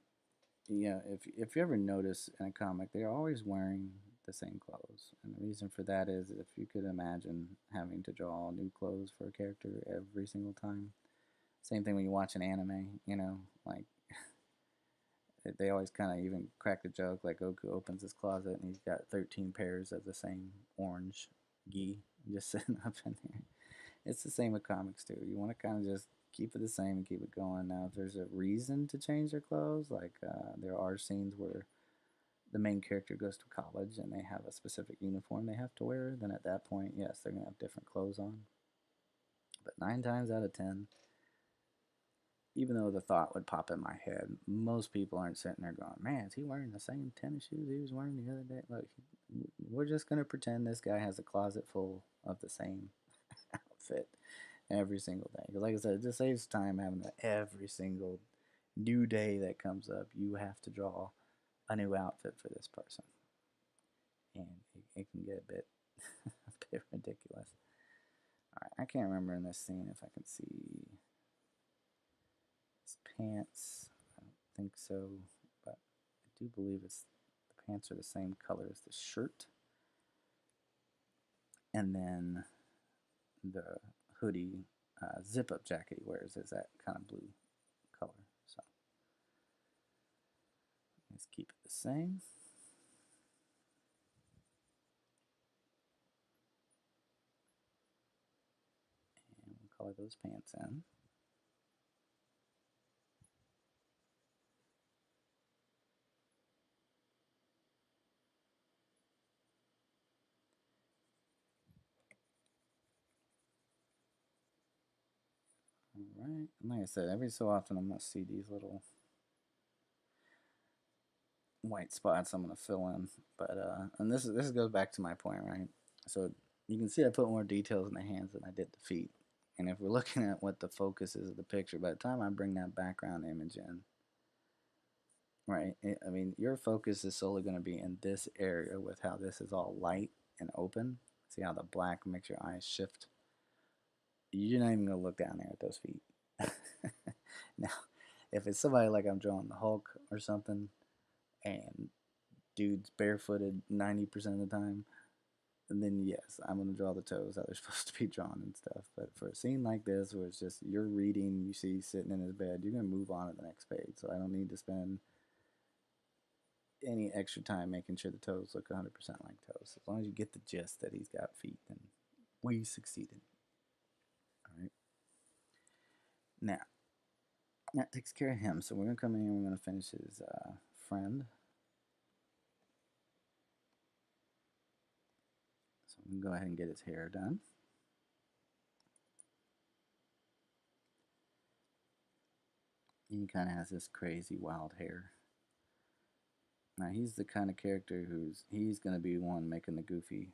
Yeah, if you ever notice in a comic, they're always wearing the same clothes, and the reason for that is if you could imagine having to draw new clothes for a character every single time. Same thing when you watch an anime, like they always kind of even crack the joke like Goku opens his closet and he's got 13 pairs of the same orange gi just sitting up in there. It's the same with comics too. You want to kind of just keep it the same and keep it going. Now, if there's a reason to change their clothes, like there are scenes where the main character goes to college and they have a specific uniform they have to wear, then at that point, yes, they're going to have different clothes on. But 9 times out of 10, even though the thought would pop in my head, most people aren't sitting there going, man, is he wearing the same tennis shoes he was wearing the other day? Look, we're just going to pretend this guy has a closet full of the same outfit every single day. Because, like I said, it just saves time having that every single new day that comes up. You have to draw a new outfit for this person, and it can get a bit ridiculous. All right, I can't remember in this scene if I can see his pants. I don't think so, but I do believe it's the pants are the same color as the shirt, and then the hoodie zip up jacket he wears is that kind of blue color. So let's keep it the same. And we'll color those pants in. All right. And like I said, every so often I'm going to see these little white spots I'm going to fill in. But, and this goes back to my point, right? So you can see I put more details in the hands than I did the feet. And if we're looking at what the focus is of the picture, by the time I bring that background image in, right, I mean, your focus is solely going to be in this area with how this is all light and open. See how the black makes your eyes shift? You're not even going to look down there at those feet. Now, if it's somebody like I'm drawing the Hulk or something, and dude's barefooted 90% of the time, and then yes, I'm gonna draw the toes how they're supposed to be drawn and stuff. But for a scene like this, where it's just you're reading, you see sitting in his bed, you're gonna move on to the next page. So I don't need to spend any extra time making sure the toes look 100% like toes. As long as you get the gist that he's got feet, then we succeeded. All right. Now that takes care of him. So we're gonna come in here. We're gonna finish his friend. So we can go ahead and get his hair done. He kind of has this crazy wild hair. Now he's the kind of character he's going to be one making the goofy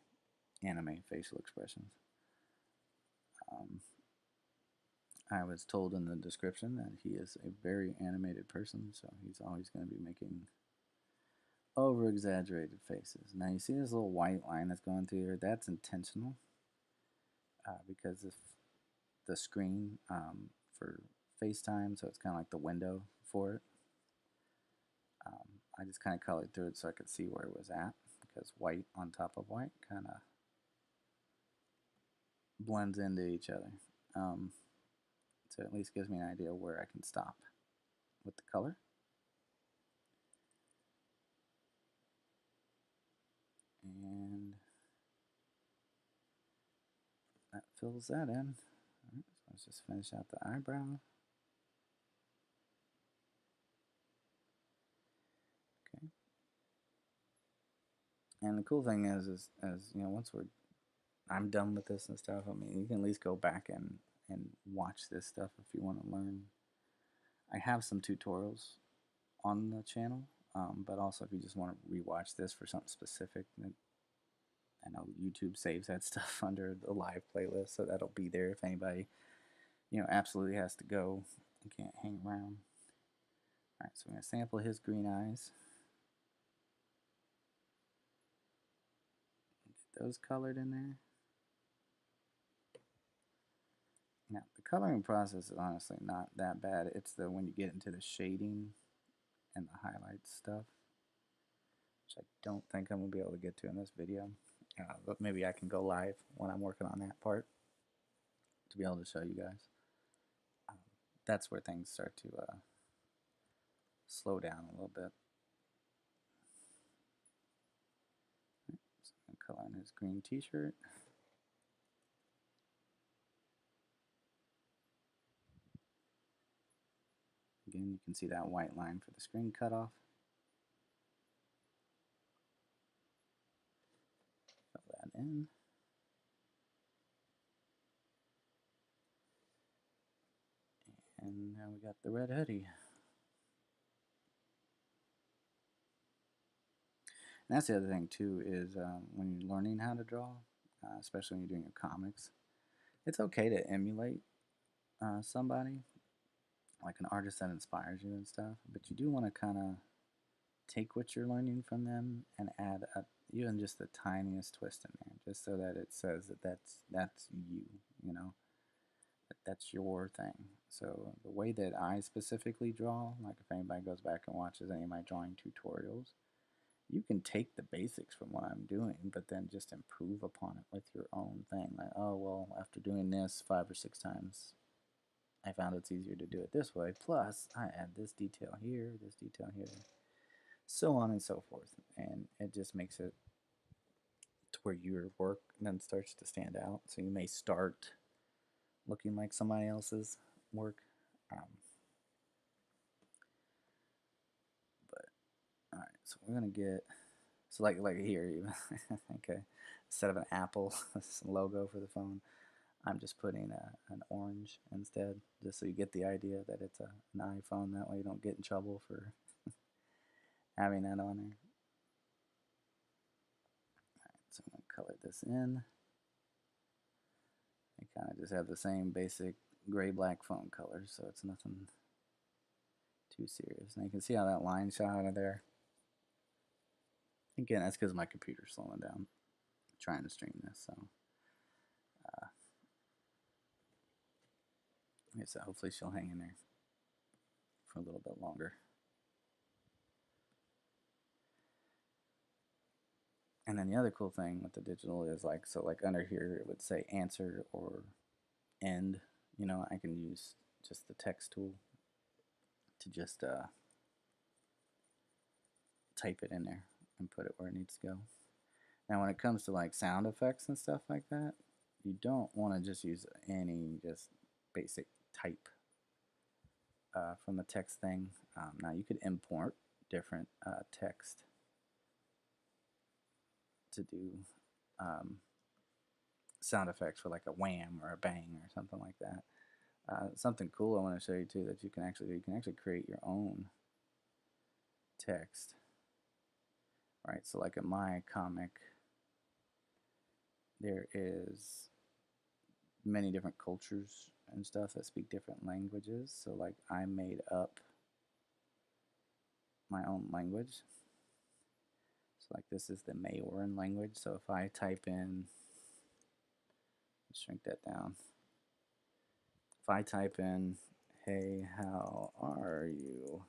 anime facial expressions. Um, I was told in the description that he is a very animated person, so he's always going to be making over exaggerated faces. Now you see this little white line that's going through here. That's intentional because of the screen for FaceTime, so it's kind of like the window for it. I just kind of colored through it so I could see where it was at because white on top of white kind of blends into each other. Um, so at least gives me an idea where I can stop with the color. And that fills that in. All right, so let's just finish out the eyebrow. Okay. And the cool thing is as you know, once I'm done with this and stuff, I mean, you can at least go back and watch this stuff if you want to learn. I have some tutorials on the channel, but also if you just want to rewatch this for something specific, I know YouTube saves that stuff under the live playlist, so that'll be there if anybody, absolutely has to go and can't hang around. All right, so we're going to sample his green eyes. Get those colored in there. Now, the coloring process is honestly not that bad. It's when you get into the shading and the highlights stuff, which I don't think I'm going to be able to get to in this video. But maybe I can go live when I'm working on that part to be able to show you guys. Um, that's where things start to slow down a little bit. So I'm going to color in his green t-shirt. Again, you can see that white line for the screen cutoff. Fill that in. And now we got the red hoodie. And that's the other thing too is when you're learning how to draw, especially when you're doing your comics, it's okay to emulate somebody, like an artist that inspires you and stuff. But you do want to kind of take what you're learning from them and add even just the tiniest twist in there, just so that it says that that's you, you know, that that's your thing. So the way that I specifically draw, like if anybody goes back and watches any of my drawing tutorials, you can take the basics from what I'm doing, but then just improve upon it with your own thing. Like, oh, well, after doing this 5 or 6 times, I found it's easier to do it this way. Plus, I add this detail here, so on and so forth. And it just makes it to where your work then starts to stand out. So you may start looking like somebody else's work. Um, but, all right, so we're going to get, so like here, even, okay, instead of an Apple logo for the phone, I'm just putting an orange instead, just so you get the idea that it's an iPhone. That way you don't get in trouble for having that on there. Alright, so I'm going to color this in. I kind of just have the same basic gray-black phone color, so it's nothing too serious. Now you can see how that line shot out of there. Again, that's because my computer's slowing down. I'm trying to stream this, so so hopefully she'll hang in there for a little bit longer. And then the other cool thing with the digital is like, so like under here it would say answer or end. You know, I can use just the text tool to just type it in there and put it where it needs to go. Now when it comes to like sound effects and stuff like that, you don't want to just use any just basic type from the text thing. Now you could import different text to do sound effects for like a wham or a bang or something like that. Something cool I want to show you too that you can actually do. You can actually create your own text. Right, so like in my comic, there is many different cultures and stuff that speak different languages. So like I made up my own language. So like this is the Maoran language. So if I type in, shrink that down. If I type in, hey, how are you?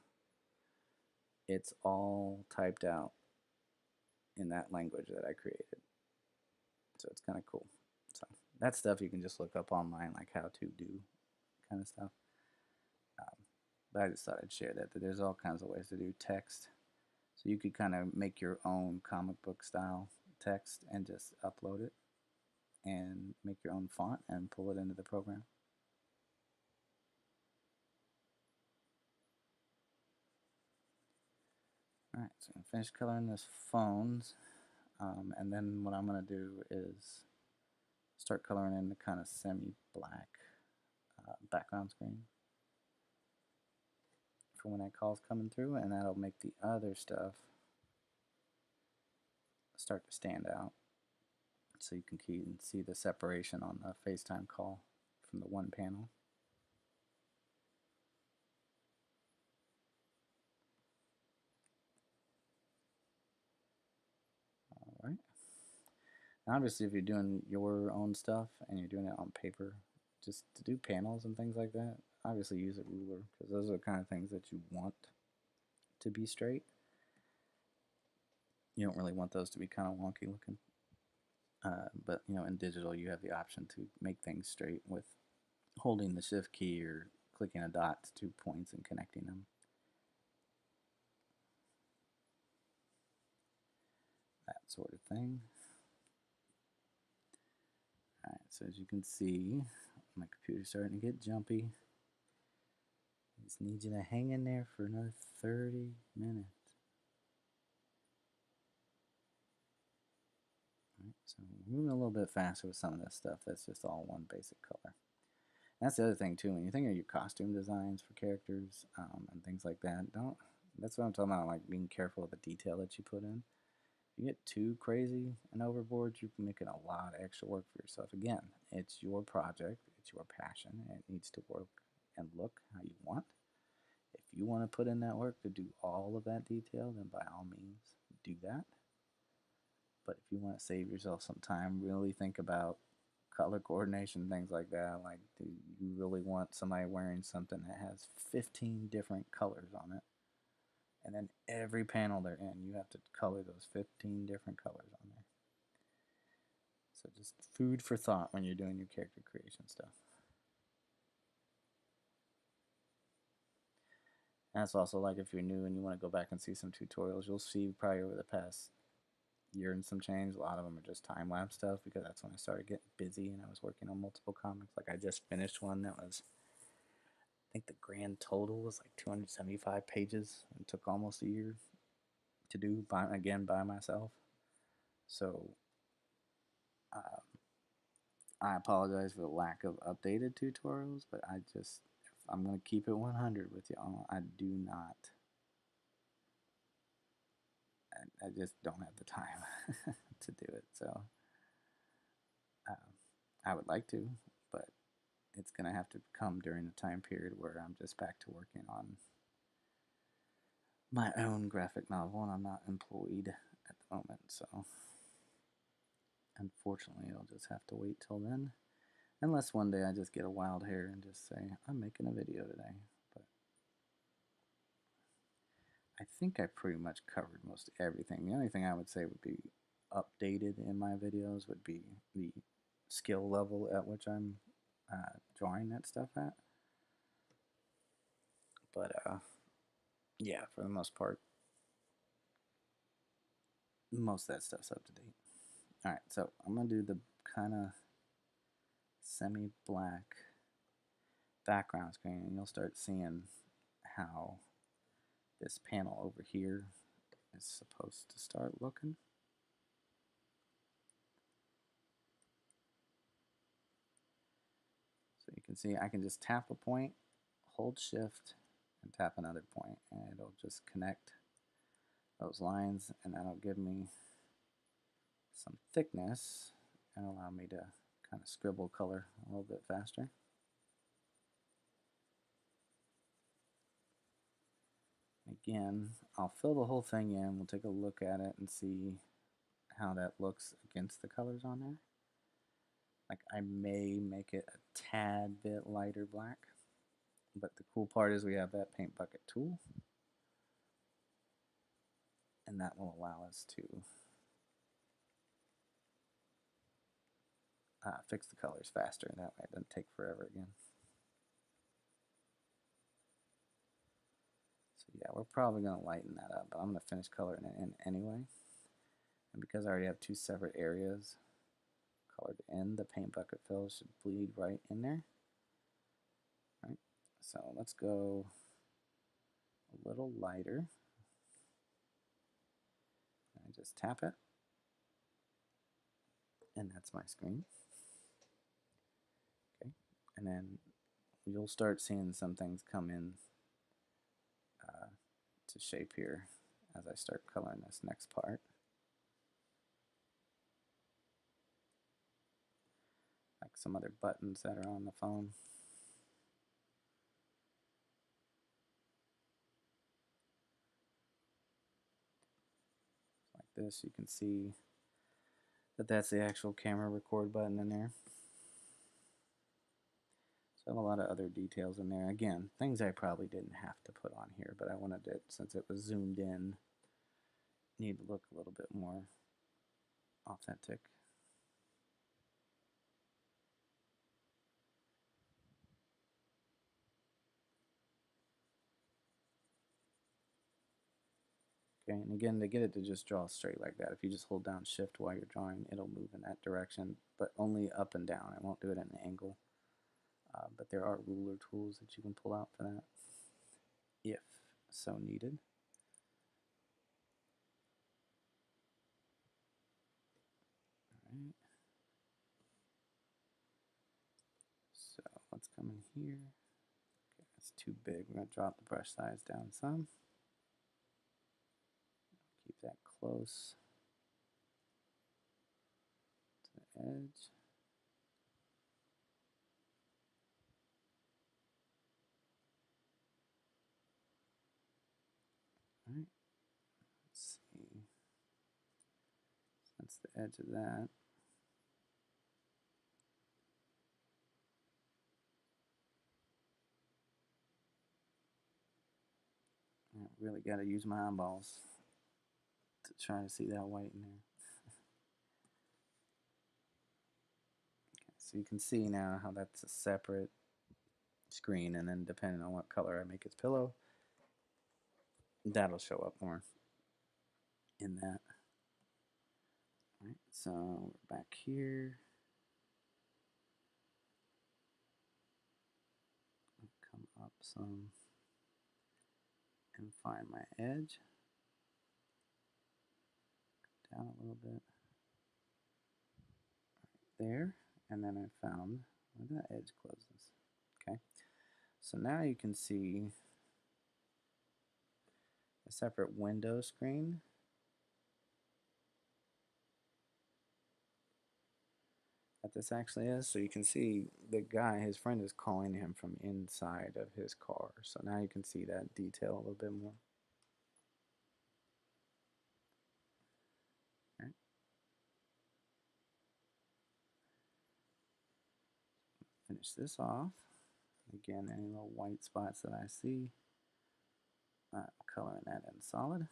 It's all typed out in that language that I created. So it's kind of cool. So that stuff you can just look up online, like how to do kind of stuff. But I just thought I'd share that there's all kinds of ways to do text. So you could kind of make your own comic book style text and just upload it and make your own font and pull it into the program. Alright, so I'm finish coloring this phones. And then what I'm going to do is start coloring in the kind of semi-black background screen for when that call's coming through, and that'll make the other stuff start to stand out. So you can see the separation on the FaceTime call from the one panel. Alright. Obviously, if you're doing your own stuff and you're doing it on paper, just to do panels and things like that, obviously use a ruler because those are the kind of things that you want to be straight. You don't really want those to be kind of wonky looking. But in digital, you have the option to make things straight with holding the shift key or clicking a dot to 2 points and connecting them. That sort of thing. Alright, so as you can see, my computer's starting to get jumpy. I just need you to hang in there for another 30 minutes. Alright, so we're moving a little bit faster with some of this stuff. That's just all one basic color. And that's the other thing too. When you think of your costume designs for characters and things like that, that's what I'm talking about. Like being careful with the detail that you put in. If you get too crazy and overboard, you can make it a lot of extra work for yourself. Again, it's your project, it's your passion, and it needs to work and look how you want. If you want to put in that work to do all of that detail, then by all means, do that. But if you want to save yourself some time, really think about color coordination, things like that. Like, do you really want somebody wearing something that has 15 different colors on it? And then every panel they're in, you have to color those 15 different colors on there. So just food for thought when you're doing your character creation stuff. And it's also like if you're new and you want to go back and see some tutorials, you'll see probably over the past year and some change, a lot of them are just time-lapse stuff because that's when I started getting busy and I was working on multiple comics. Like I just finished one that was, I think the grand total was like 275 pages and took almost a year to do by myself. So um, I apologize for the lack of updated tutorials, but if I'm going to keep it 100 with y'all, I do not, I just don't have the time to do it. So I would like to, but it's going to have to come during the time period where I'm just back to working on my own graphic novel and I'm not employed at the moment. So unfortunately, I'll just have to wait till then. Unless one day I just get a wild hair and just say, I'm making a video today. But I think I pretty much covered most everything. The only thing I would say would be updated in my videos would be the skill level at which I'm drawing that stuff at. But yeah, for the most part, most of that stuff's up to date. Alright, so I'm going to do the kind of semi-black background screen, and you'll start seeing how this panel over here is supposed to start looking. So you can see I can just tap a point, hold shift, and tap another point, and it'll just connect those lines, and that'll give me some thickness and allow me to kind of scribble color a little bit faster. Again, I'll fill the whole thing in. We'll take a look at it and see how that looks against the colors on there. Like I may make it a tad bit lighter black, but the cool part is we have that paint bucket tool, and that will allow us to fix the colors faster. That way it doesn't take forever again. So yeah, we're probably going to lighten that up, but I'm going to finish coloring it in anyway. And because I already have two separate areas colored in, the paint bucket fill should bleed right in there. Right. So let's go a little lighter. I just tap it, and that's my screen. Okay, and then you'll start seeing some things come in to shape here as I start coloring this next part. Like some other buttons that are on the phone. Like this, you can see that that's the actual camera record button in there. So I have a lot of other details in there. Again, things I probably didn't have to put on here, but I wanted it, since it was zoomed in, need to look a little bit more authentic. Okay, and again, to get it to just draw straight like that, if you just hold down shift while you're drawing, it'll move in that direction, but only up and down. It won't do it at an angle. But there are ruler tools that you can pull out for that, if so needed. All right. So let's come in here. Okay, that's too big. We're going to drop the brush size down some. Keep that close to the edge. All right. Let's see. That's the edge of that. I really got to use my eyeballs to try to see that white in there. Okay, so you can see now how that's a separate screen, and then depending on what color I make its pillow, that'll show up more in that. All right, so we're back here. Come up some and find my edge. Down a little bit. Right there. And then I found where that edge closes. Okay. So now you can see a separate window screen. That this actually is. So you can see the guy, his friend is calling him from inside of his car. So now you can see that detail a little bit more. Right. Finish this off. Again, any little white spots that I see, I'm coloring that in solid.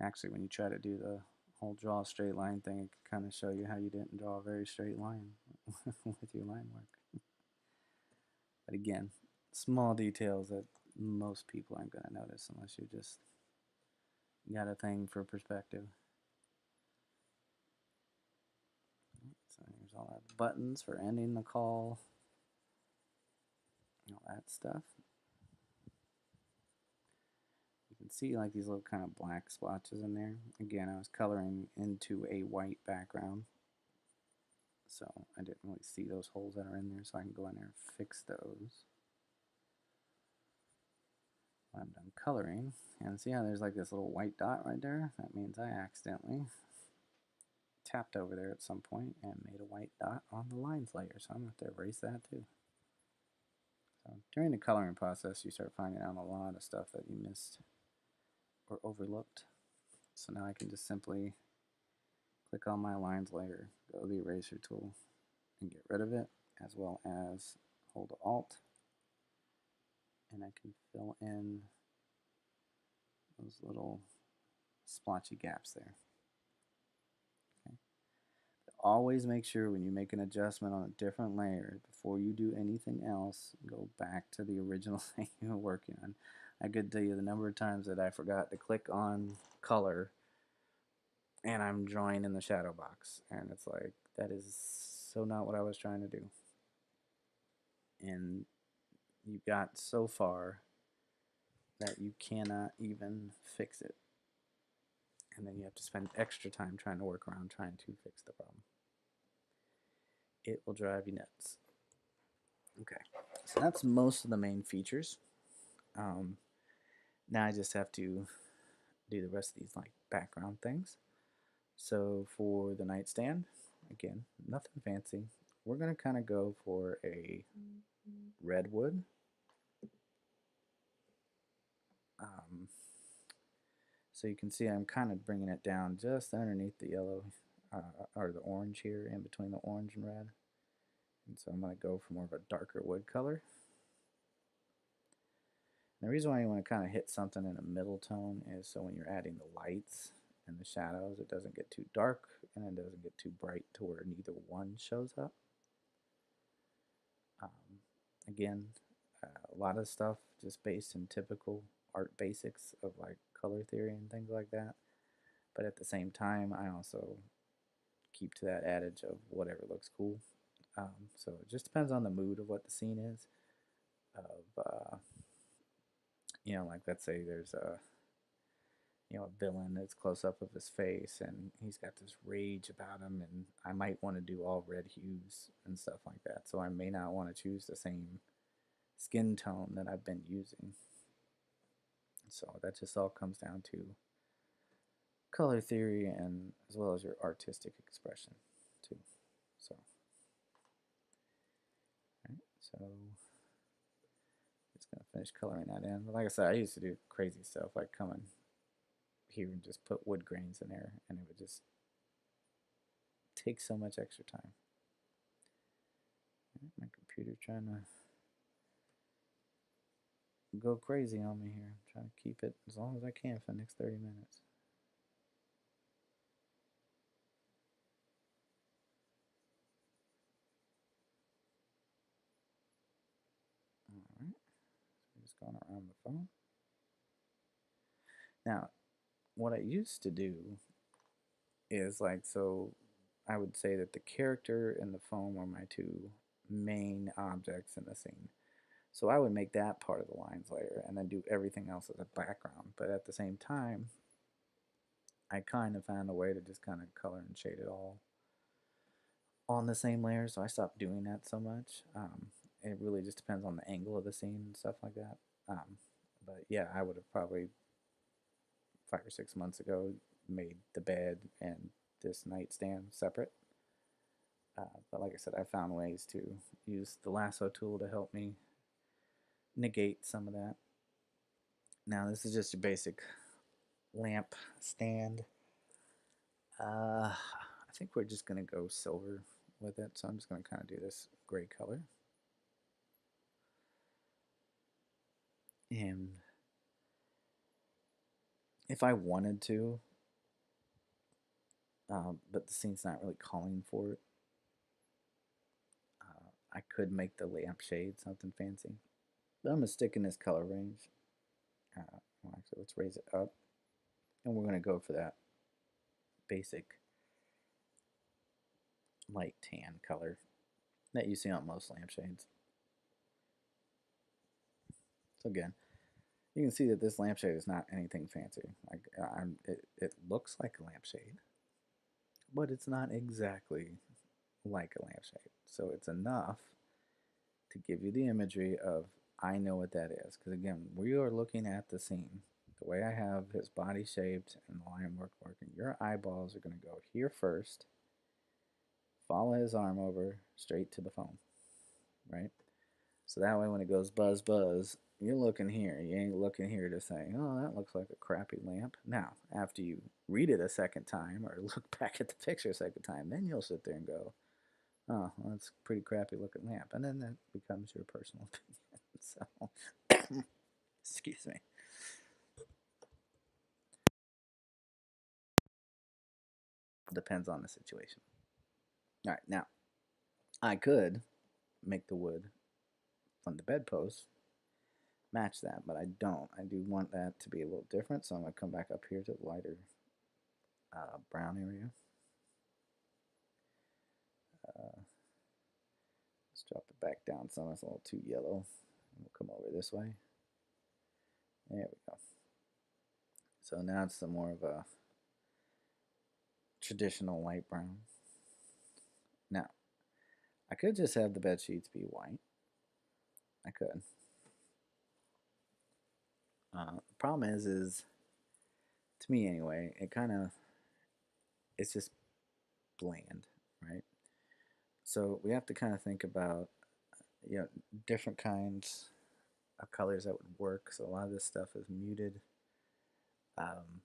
Actually, when you try to do the whole draw a straight line thing, it can kind of show you how you didn't draw a very straight line with your line work. But again, small details that most people aren't going to notice unless you just got a thing for perspective. So here's all our buttons for ending the call, all that stuff. You can see like these little kind of black splotches in there. Again, I was coloring into a white background, so I didn't really see those holes that are in there, so I can go in there and fix those when I'm done coloring. And see how there's like this little white dot right there? That means I accidentally tapped over there at some point and made a white dot on the lines layer, so I'm going to have to erase that too. So during the coloring process, you start finding out a lot of stuff that you missed or overlooked. So now I can just simply click on my lines layer, go to the eraser tool, and get rid of it, as well as hold Alt, and I can fill in those little splotchy gaps there. Okay. Always make sure when you make an adjustment on a different layer, before you do anything else, go back to the original thing you were working on. I could tell you the number of times that I forgot to click on color and I'm drawing in the shadow box, and it's like, that is so not what I was trying to do. And you got so far that you cannot even fix it, and then you have to spend extra time trying to work around trying to fix the problem. It will drive you nuts. Okay, so that's most of the main features. Now I just have to do the rest of these like background things. So for the nightstand, again, nothing fancy. We're going to kind of go for a redwood Um, so you can see I'm kind of bringing it down just underneath the yellow or the orange here, in between the orange and red. And so I'm going to go for more of a darker wood color. And the reason why you want to kind of hit something in a middle tone is so when you're adding the lights and the shadows, it doesn't get too dark and it doesn't get too bright to where neither one shows up. Again, a lot of stuff just based in typical art basics of like color theory and things like that. But at the same time, I also keep to that adage of whatever looks cool. So it just depends on the mood of what the scene is. Of like let's say there's a villain that's close up of his face and he's got this rage about him, and I might want to do all red hues and stuff like that. So I may not want to choose the same skin tone that I've been using. So that just all comes down to color theory and as well as your artistic expression too. So, right, so just gonna finish coloring that in. But like I said, I used to do crazy stuff like come in here and just put wood grains in there, and it would just take so much extra time. My computer trying to go crazy on me here. I'm trying to keep it as long as I can for the next 30 minutes. Alright, so just going around the phone. Now, what I used to do is like, so I would say that the character and the phone were my two main objects in the scene. So I would make that part of the lines layer and then do everything else as a background. But at the same time, I kind of found a way to just kind of color and shade it all on the same layer. So I stopped doing that so much. It really just depends on the angle of the scene and stuff like that. But yeah, I would have probably 5 or 6 months ago made the bed and this nightstand separate. But like I said, I found ways to use the lasso tool to help me negate some of that. Now this is just your basic lamp stand. I think we're just gonna go silver with it, so I'm just gonna kind of do this gray color. And if I wanted to, but the scene's not really calling for it, I could make the lampshade something fancy. But I'm gonna stick in this color range. Well, actually, let's raise it up, and we're gonna go for that basic light tan color that you see on most lampshades. So again, you can see that this lampshade is not anything fancy. Like it looks like a lampshade, but it's not exactly like a lampshade. So it's enough to give you the imagery of I know what that is. Because again, we are looking at the scene. The way I have his body shaped and the line work working, your eyeballs are going to go here first, follow his arm over straight to the phone, right? So that way when it goes buzz buzz, you're looking here. You ain't looking here to say, oh, that looks like a crappy lamp. Now, after you read it a second time or look back at the picture a second time, then you'll sit there and go, oh, well, that's a pretty crappy looking lamp. And then that becomes your personal opinion. So, excuse me. Depends on the situation. All right, now, I could make the wood from the bedpost match that, but I don't. I do want that to be a little different, so I'm going to come back up here to the lighter brown area. Let's drop it back down some. It's a little too yellow. We'll come over this way. There we go. So now it's some more of a traditional light brown. Now, I could just have the bed sheets be white. I could. The problem is to me anyway, it's just bland, right? So we have to kind of think about, different kinds colors that would work. So a lot of this stuff is muted. Um,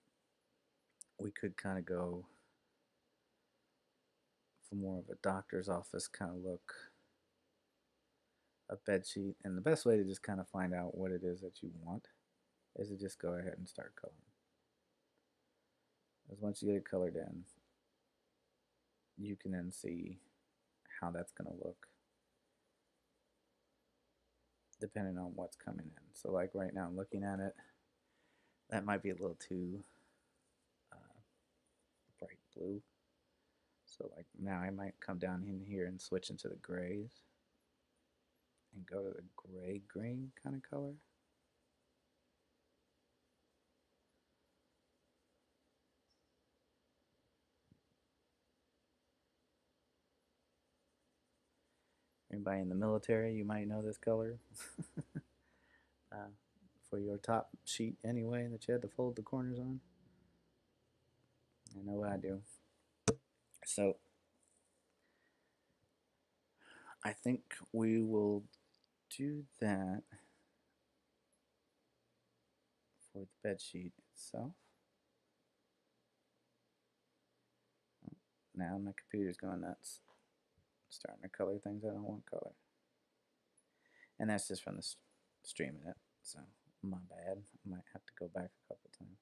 we could kind of go for more of a doctor's office kind of look, a bed sheet, and the best way to just kind of find out what it is that you want is to just go ahead and start coloring. Because once you get it colored in, you can then see how that's going to look depending on what's coming in. So like right now I'm looking at it, that might be a little too uh, bright blue. So like now I might come down in here and switch into the grays and go to the gray green kind of color. Anybody in the military, you might know this color. uh, for your top sheet anyway that you had to fold the corners on. I know I do. So I think we will do that for the bed sheet itself. Now my computer's going nuts, starting to color things I don't want color. And that's just from the streaming it, so my bad. I might have to go back a couple times.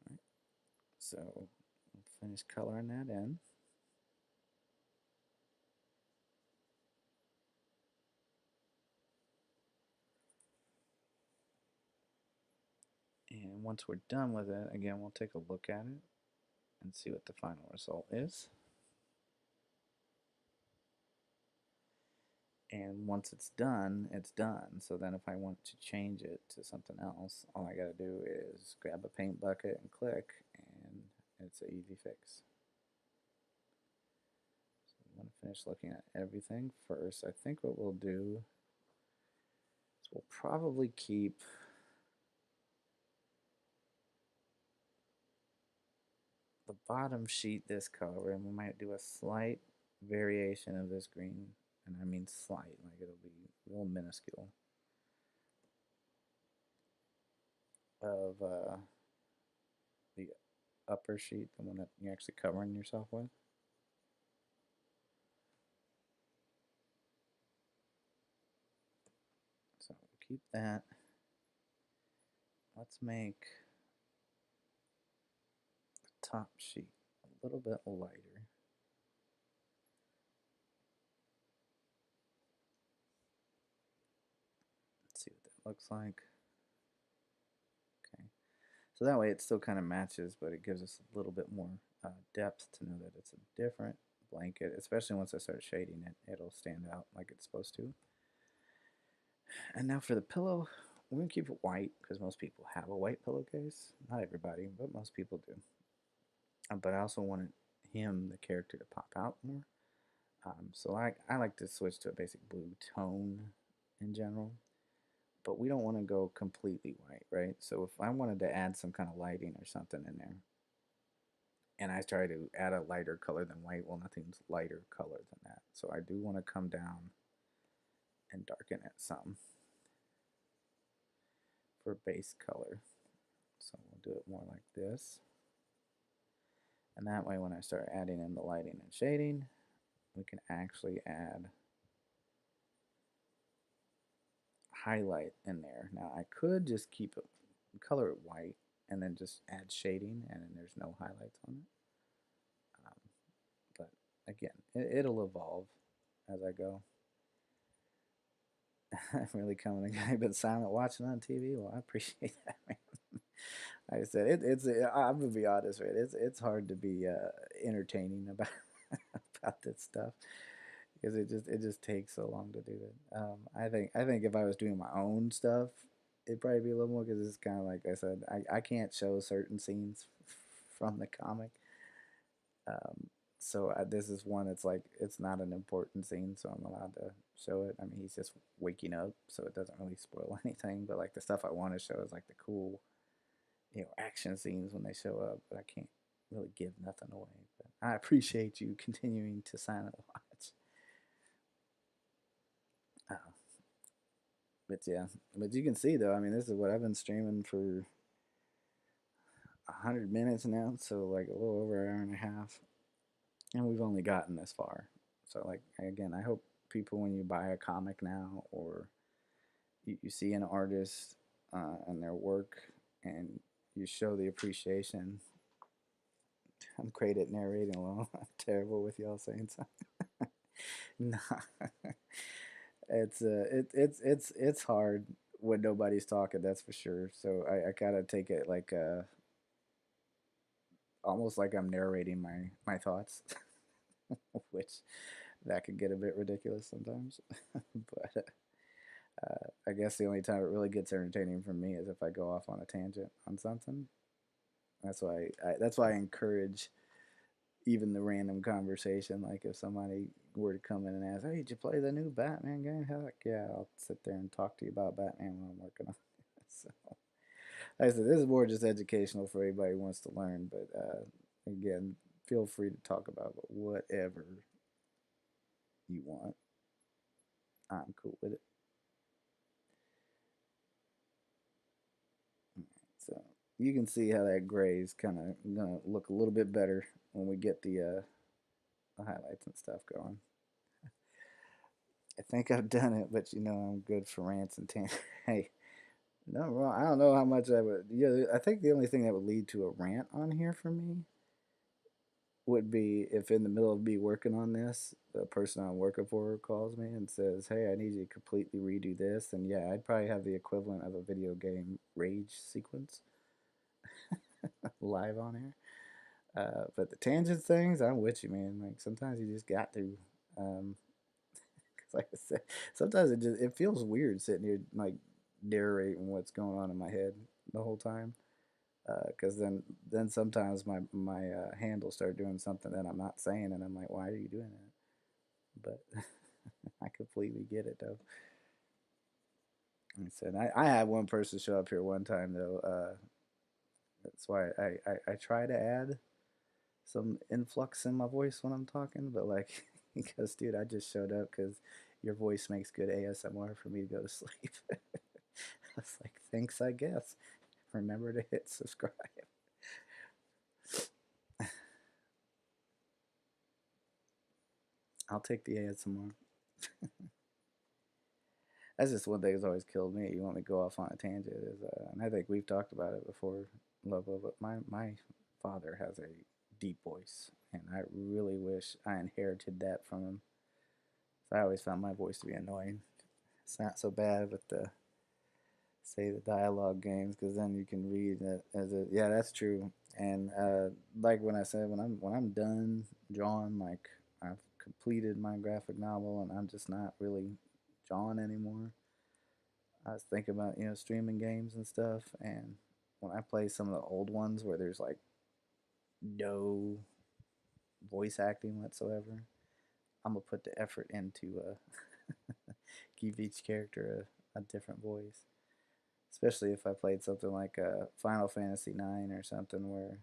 All right, so we'll finish coloring that in. And once we're done with it, again, we'll take a look at it and see what the final result is. And once it's done, it's done. So then if I want to change it to something else, all I got to do is grab a paint bucket and click, and it's an easy fix. So I'm going to finish looking at everything first. I think what we'll do is we'll probably keep the bottom sheet this color, and we might do a slight variation of this green, and I mean slight, like it'll be real minuscule, of the upper sheet, the one that you're actually covering yourself with. So keep that. Let's make the top sheet a little bit lighter. Let's see what that looks like. Okay. So that way it still kind of matches, but it gives us a little bit more depth to know that it's a different blanket, especially once I start shading it, it'll stand out like it's supposed to. And now for the pillow, we're going to keep it white because most people have a white pillowcase. Not everybody, but most people do. But I also wanted him, the character, to pop out more. So I like to switch to a basic blue tone in general. But we don't want to go completely white, right? So if I wanted to add some kind of lighting or something in there, and I try to add a lighter color than white, well, nothing's lighter color than that. So I do want to come down and darken it some for base color. So we'll do it more like this. And that way when I start adding in the lighting and shading, we can actually add highlight in there. Now I could just keep it, color it white, and then just add shading, and then there's no highlights on it. But again, it'll evolve as I go. I'm really coming a guy been silent watching on TV. Well, I appreciate that, man. Like I said, I'm gonna be honest, man. It's hard to be entertaining about about this stuff because it just takes so long to do it. I think if I was doing my own stuff, it'd probably be a little more because it's kind of like I said, I can't show certain scenes from the comic. Um, so this is one. It's like it's not an important scene, so I'm allowed to show it. I mean, he's just waking up, so it doesn't really spoil anything. But like the stuff I want to show is like the cool, action scenes when they show up. But I can't really give nothing away. But I appreciate you continuing to silent watch. Uh, But yeah, but you can see though. I mean, this is what I've been streaming for 100 minutes now, so like a little over an hour and a half, and we've only gotten this far. So like again, I hope people when you buy a comic now or you see an artist and their work and you show the appreciation. I'm great at narrating alone. I'm terrible with y'all saying something. Nah, it's hard when nobody's talking. That's for sure. So I gotta take it like almost like I'm narrating my thoughts, which that could get a bit ridiculous sometimes. But I guess the only time it really gets entertaining for me is if I go off on a tangent on something. That's why I encourage even the random conversation. Like if somebody were to come in and ask, "Hey, did you play the new Batman game?" Heck yeah, I'll sit there and talk to you about Batman while I'm working on it. So, like I said, this is more just educational for anybody who wants to learn. But again, feel free to talk about whatever you want. I'm cool with it. So you can see how that gray is kind of gonna look a little bit better when we get the highlights and stuff going. I think I've done it, but you know I'm good for rants and tangents. Hey, no wrong. I don't know how much I would. Yeah, I think the only thing that would lead to a rant on here for me would be if in the middle of me working on this, the person I'm working for calls me and says, "Hey, I need you to completely redo this." And yeah, I'd probably have the equivalent of a video game rage sequence live on here. But the tangent things, I'm with you, man. Like sometimes you just got to. Um, 'Cause like I said, sometimes it feels weird sitting here like narrating what's going on in my head the whole time. Because then sometimes my hand will start doing something that I'm not saying, and I'm like, why are you doing that? But I completely get it though. Like I said, I had one person show up here one time though. That's why I try to add some influx in my voice when I'm talking, but like because dude, I just showed up because your voice makes good ASMR for me to go to sleep. I was like, thanks, I guess. Remember to hit subscribe. I'll take the ASMR. That's just one thing that's always killed me. You want me to go off on a tangent, is, and I think we've talked about it before, Lobo. But my father has a deep voice, and I really wish I inherited that from him. So I always found my voice to be annoying. It's not so bad with the say the dialogue games because then you can read it as a yeah that's true and like when I said when I'm done drawing like I've completed my graphic novel and I'm just not really drawing anymore. I was thinking about streaming games and stuff, and when I play some of the old ones where there's like no voice acting whatsoever, I'm gonna put the effort into give each character a different voice, especially if I played something like Final Fantasy 9 or something where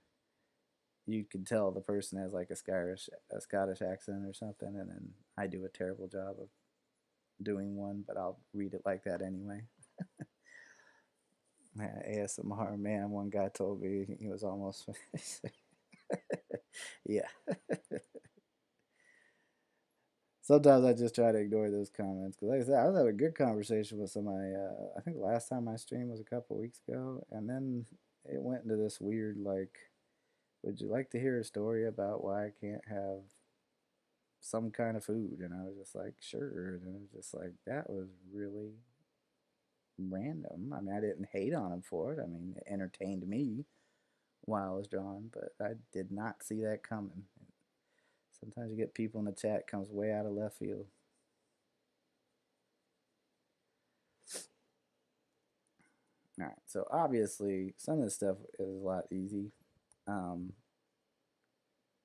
you can tell the person has like a Scottish accent or something, and then I do a terrible job of doing one, but I'll read it like that anyway. Yeah, ASMR man, one guy told me he was almost yeah. Sometimes I just try to ignore those comments because, like I said, I was having a good conversation with somebody. I think the last time I streamed was a couple weeks ago, and then it went into this weird like, "Would you like to hear a story about why I can't have some kind of food?" And I was just like, "Sure." And it was just like that was really random. I mean, I didn't hate on him for it. I mean, it entertained me while I was drawing, but I did not see that coming. Sometimes you get people in the chat comes way out of left field. All right, so obviously some of this stuff is a lot easy, um,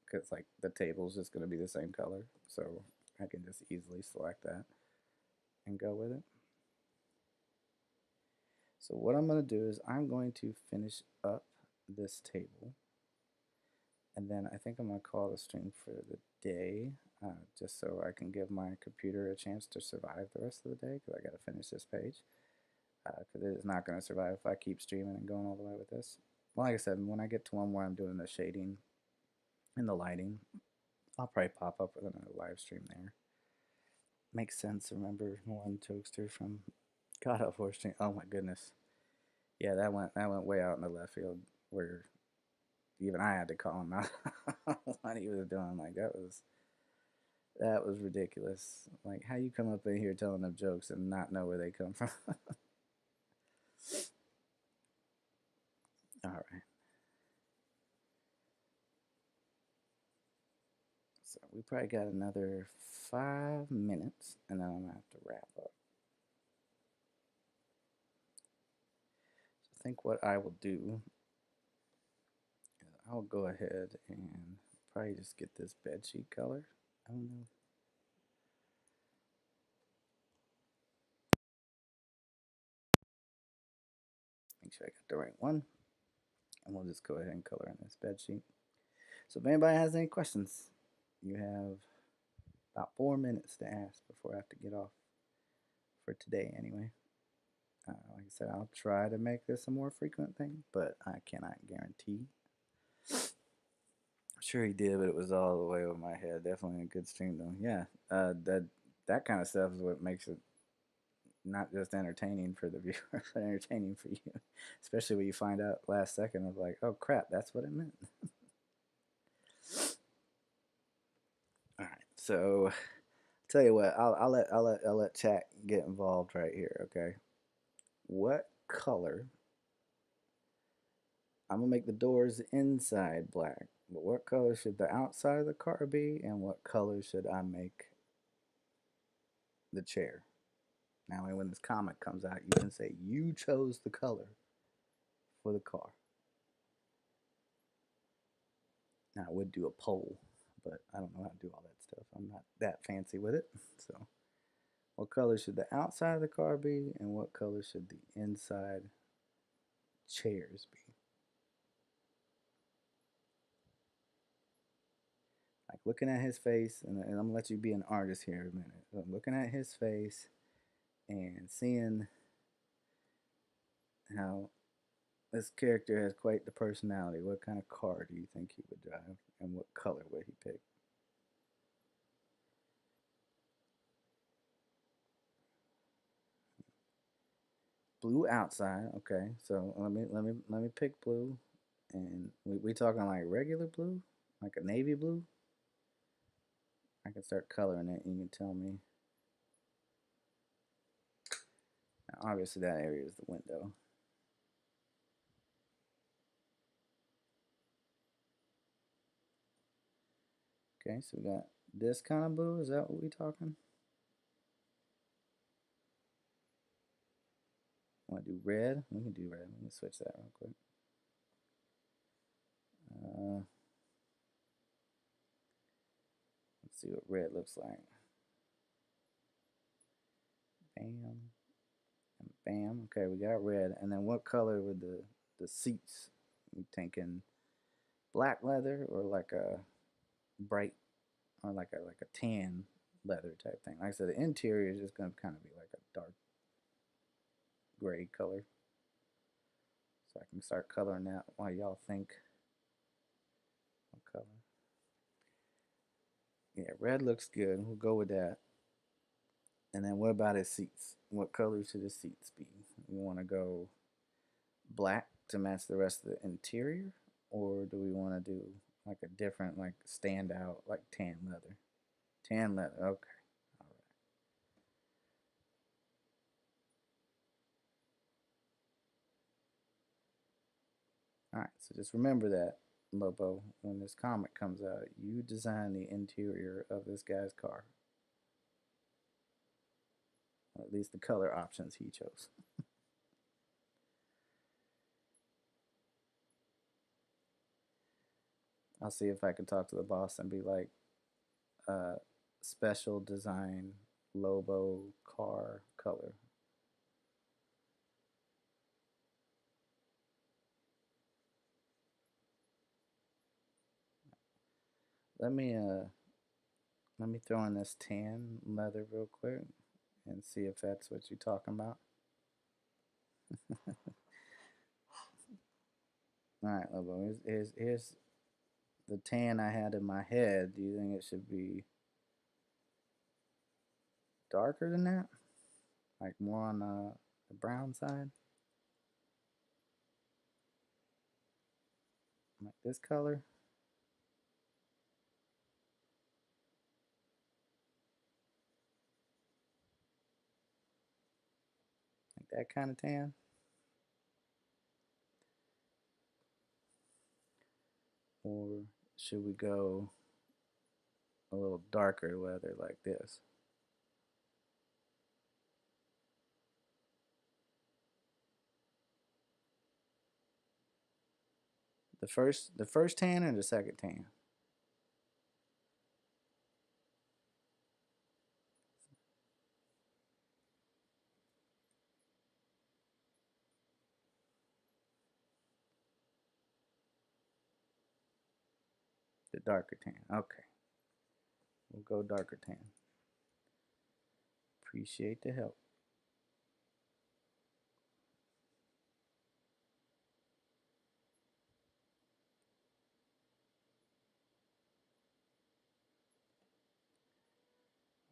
because like the table is just going to be the same color, so I can just easily select that and go with it. So what I'm going to do is I'm going to finish up this table, and then I think I'm going to call the stream for the day, just so I can give my computer a chance to survive the rest of the day because I got to finish this page. because it is not going to survive if I keep streaming and going all the way with this. Well, like I said, when I get to one where I'm doing the shading and the lighting, I'll probably pop up with another live stream there. Makes sense. Remember one jokester from God of War stream? Oh my goodness, yeah, that went way out in the left field where even I had to call him out what he was doing. Like that was ridiculous. Like how you come up in here telling them jokes and not know where they come from. All right. So we probably got another 5 minutes, and then I'm gonna have to wrap up. So I think what I will do is I'll go ahead and probably just get this bed sheet color. I don't know. Make sure I got the right one, and we'll just go ahead and color in this bed sheet. So if anybody has any questions, you have about 4 minutes to ask before I have to get off for today anyway. Like I said, I'll try to make this a more frequent thing, but I cannot guarantee. I'm sure he did, but it was all the way over my head. Definitely a good stream though. Yeah, that kind of stuff is what makes it not just entertaining for the viewer, but entertaining for you. Especially when you find out last second of like, oh crap, that's what it meant. All right, so tell you what, I'll let chat get involved right here. Okay, what color? I'm gonna make the doors inside black, but what color should the outside of the car be, and what color should I make the chair? Now, when this comic comes out, you can say you chose the color for the car. Now, I would do a poll, but I don't know how to do all that stuff. I'm not that fancy with it. So, what color should the outside of the car be, and what color should the inside chairs be? Like looking at his face, and I'm gonna let you be an artist here a minute. So I'm looking at his face and seeing how this character has quite the personality. What kind of car do you think he would drive, and what color would he pick? Blue outside. Okay, so let me pick blue, and we talking like regular blue, like a navy blue. I can start coloring it. And you can tell me. Now, obviously, that area is the window. Okay, so we got this kind of blue. Is that what we talking? Want to do red? We can do red. Let me switch that real quick. Uh, let's see what red looks like. Bam. And bam. Okay, we got red. And then what color would the seats? You thinking black leather or like a bright or like a tan leather type thing? Like I said, the interior is just gonna kind of be like a dark gray color. So I can start coloring that while y'all think what color. Yeah, red looks good. We'll go with that. And then what about his seats? What color should his seats be? We want to go black to match the rest of the interior, or do we want to do like a different, like standout, like tan leather? Tan leather. Okay. All right. All right. So just remember that, Lobo. When this comic comes out, you design the interior of this guy's car. Or at least the color options he chose. I'll see if I can talk to the boss and be like, uh, special design Lobo car color. Let me let me throw in this tan leather real quick and see if that's what you're talking about. All right, Lobo. Here's the tan I had in my head. Do you think it should be darker than that? Like more on the brown side? Like this color? Like that kind of tan? Or should we go a little darker weather like this? The first tan or the second tan? The darker tan. Okay. We'll go darker tan. Appreciate the help.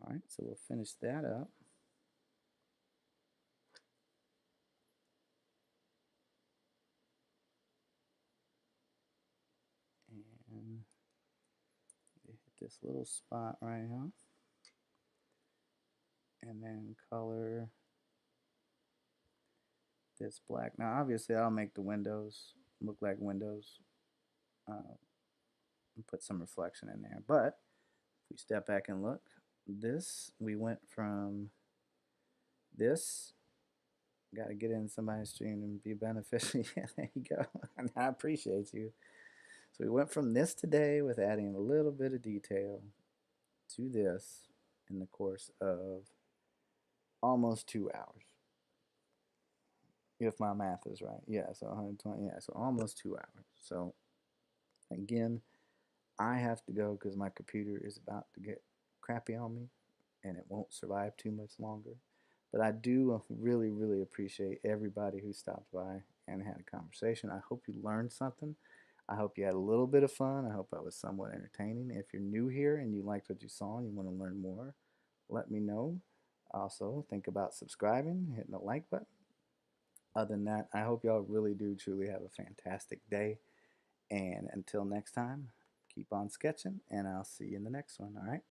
All right, so we'll finish that up. And hit this little spot right here. And then color this black. Now, obviously, I'll make the windows look like windows and put some reflection in there. But if we step back and look, this, we went from this, got to get in somebody's stream and be beneficial. Yeah, there you go. And I appreciate you. So we went from this today with adding a little bit of detail to this in the course of almost 2 hours. If my math is right. Yeah, so 120. Yeah, so almost 2 hours. So again, I have to go because my computer is about to get crappy on me and it won't survive too much longer. But I do really, really appreciate everybody who stopped by and had a conversation. I hope you learned something. I hope you had a little bit of fun. I hope I was somewhat entertaining. If you're new here and you liked what you saw and you want to learn more, let me know. Also, think about subscribing, hitting the like button. Other than that, I hope y'all really do truly have a fantastic day. And until next time, keep on sketching, and I'll see you in the next one. All right.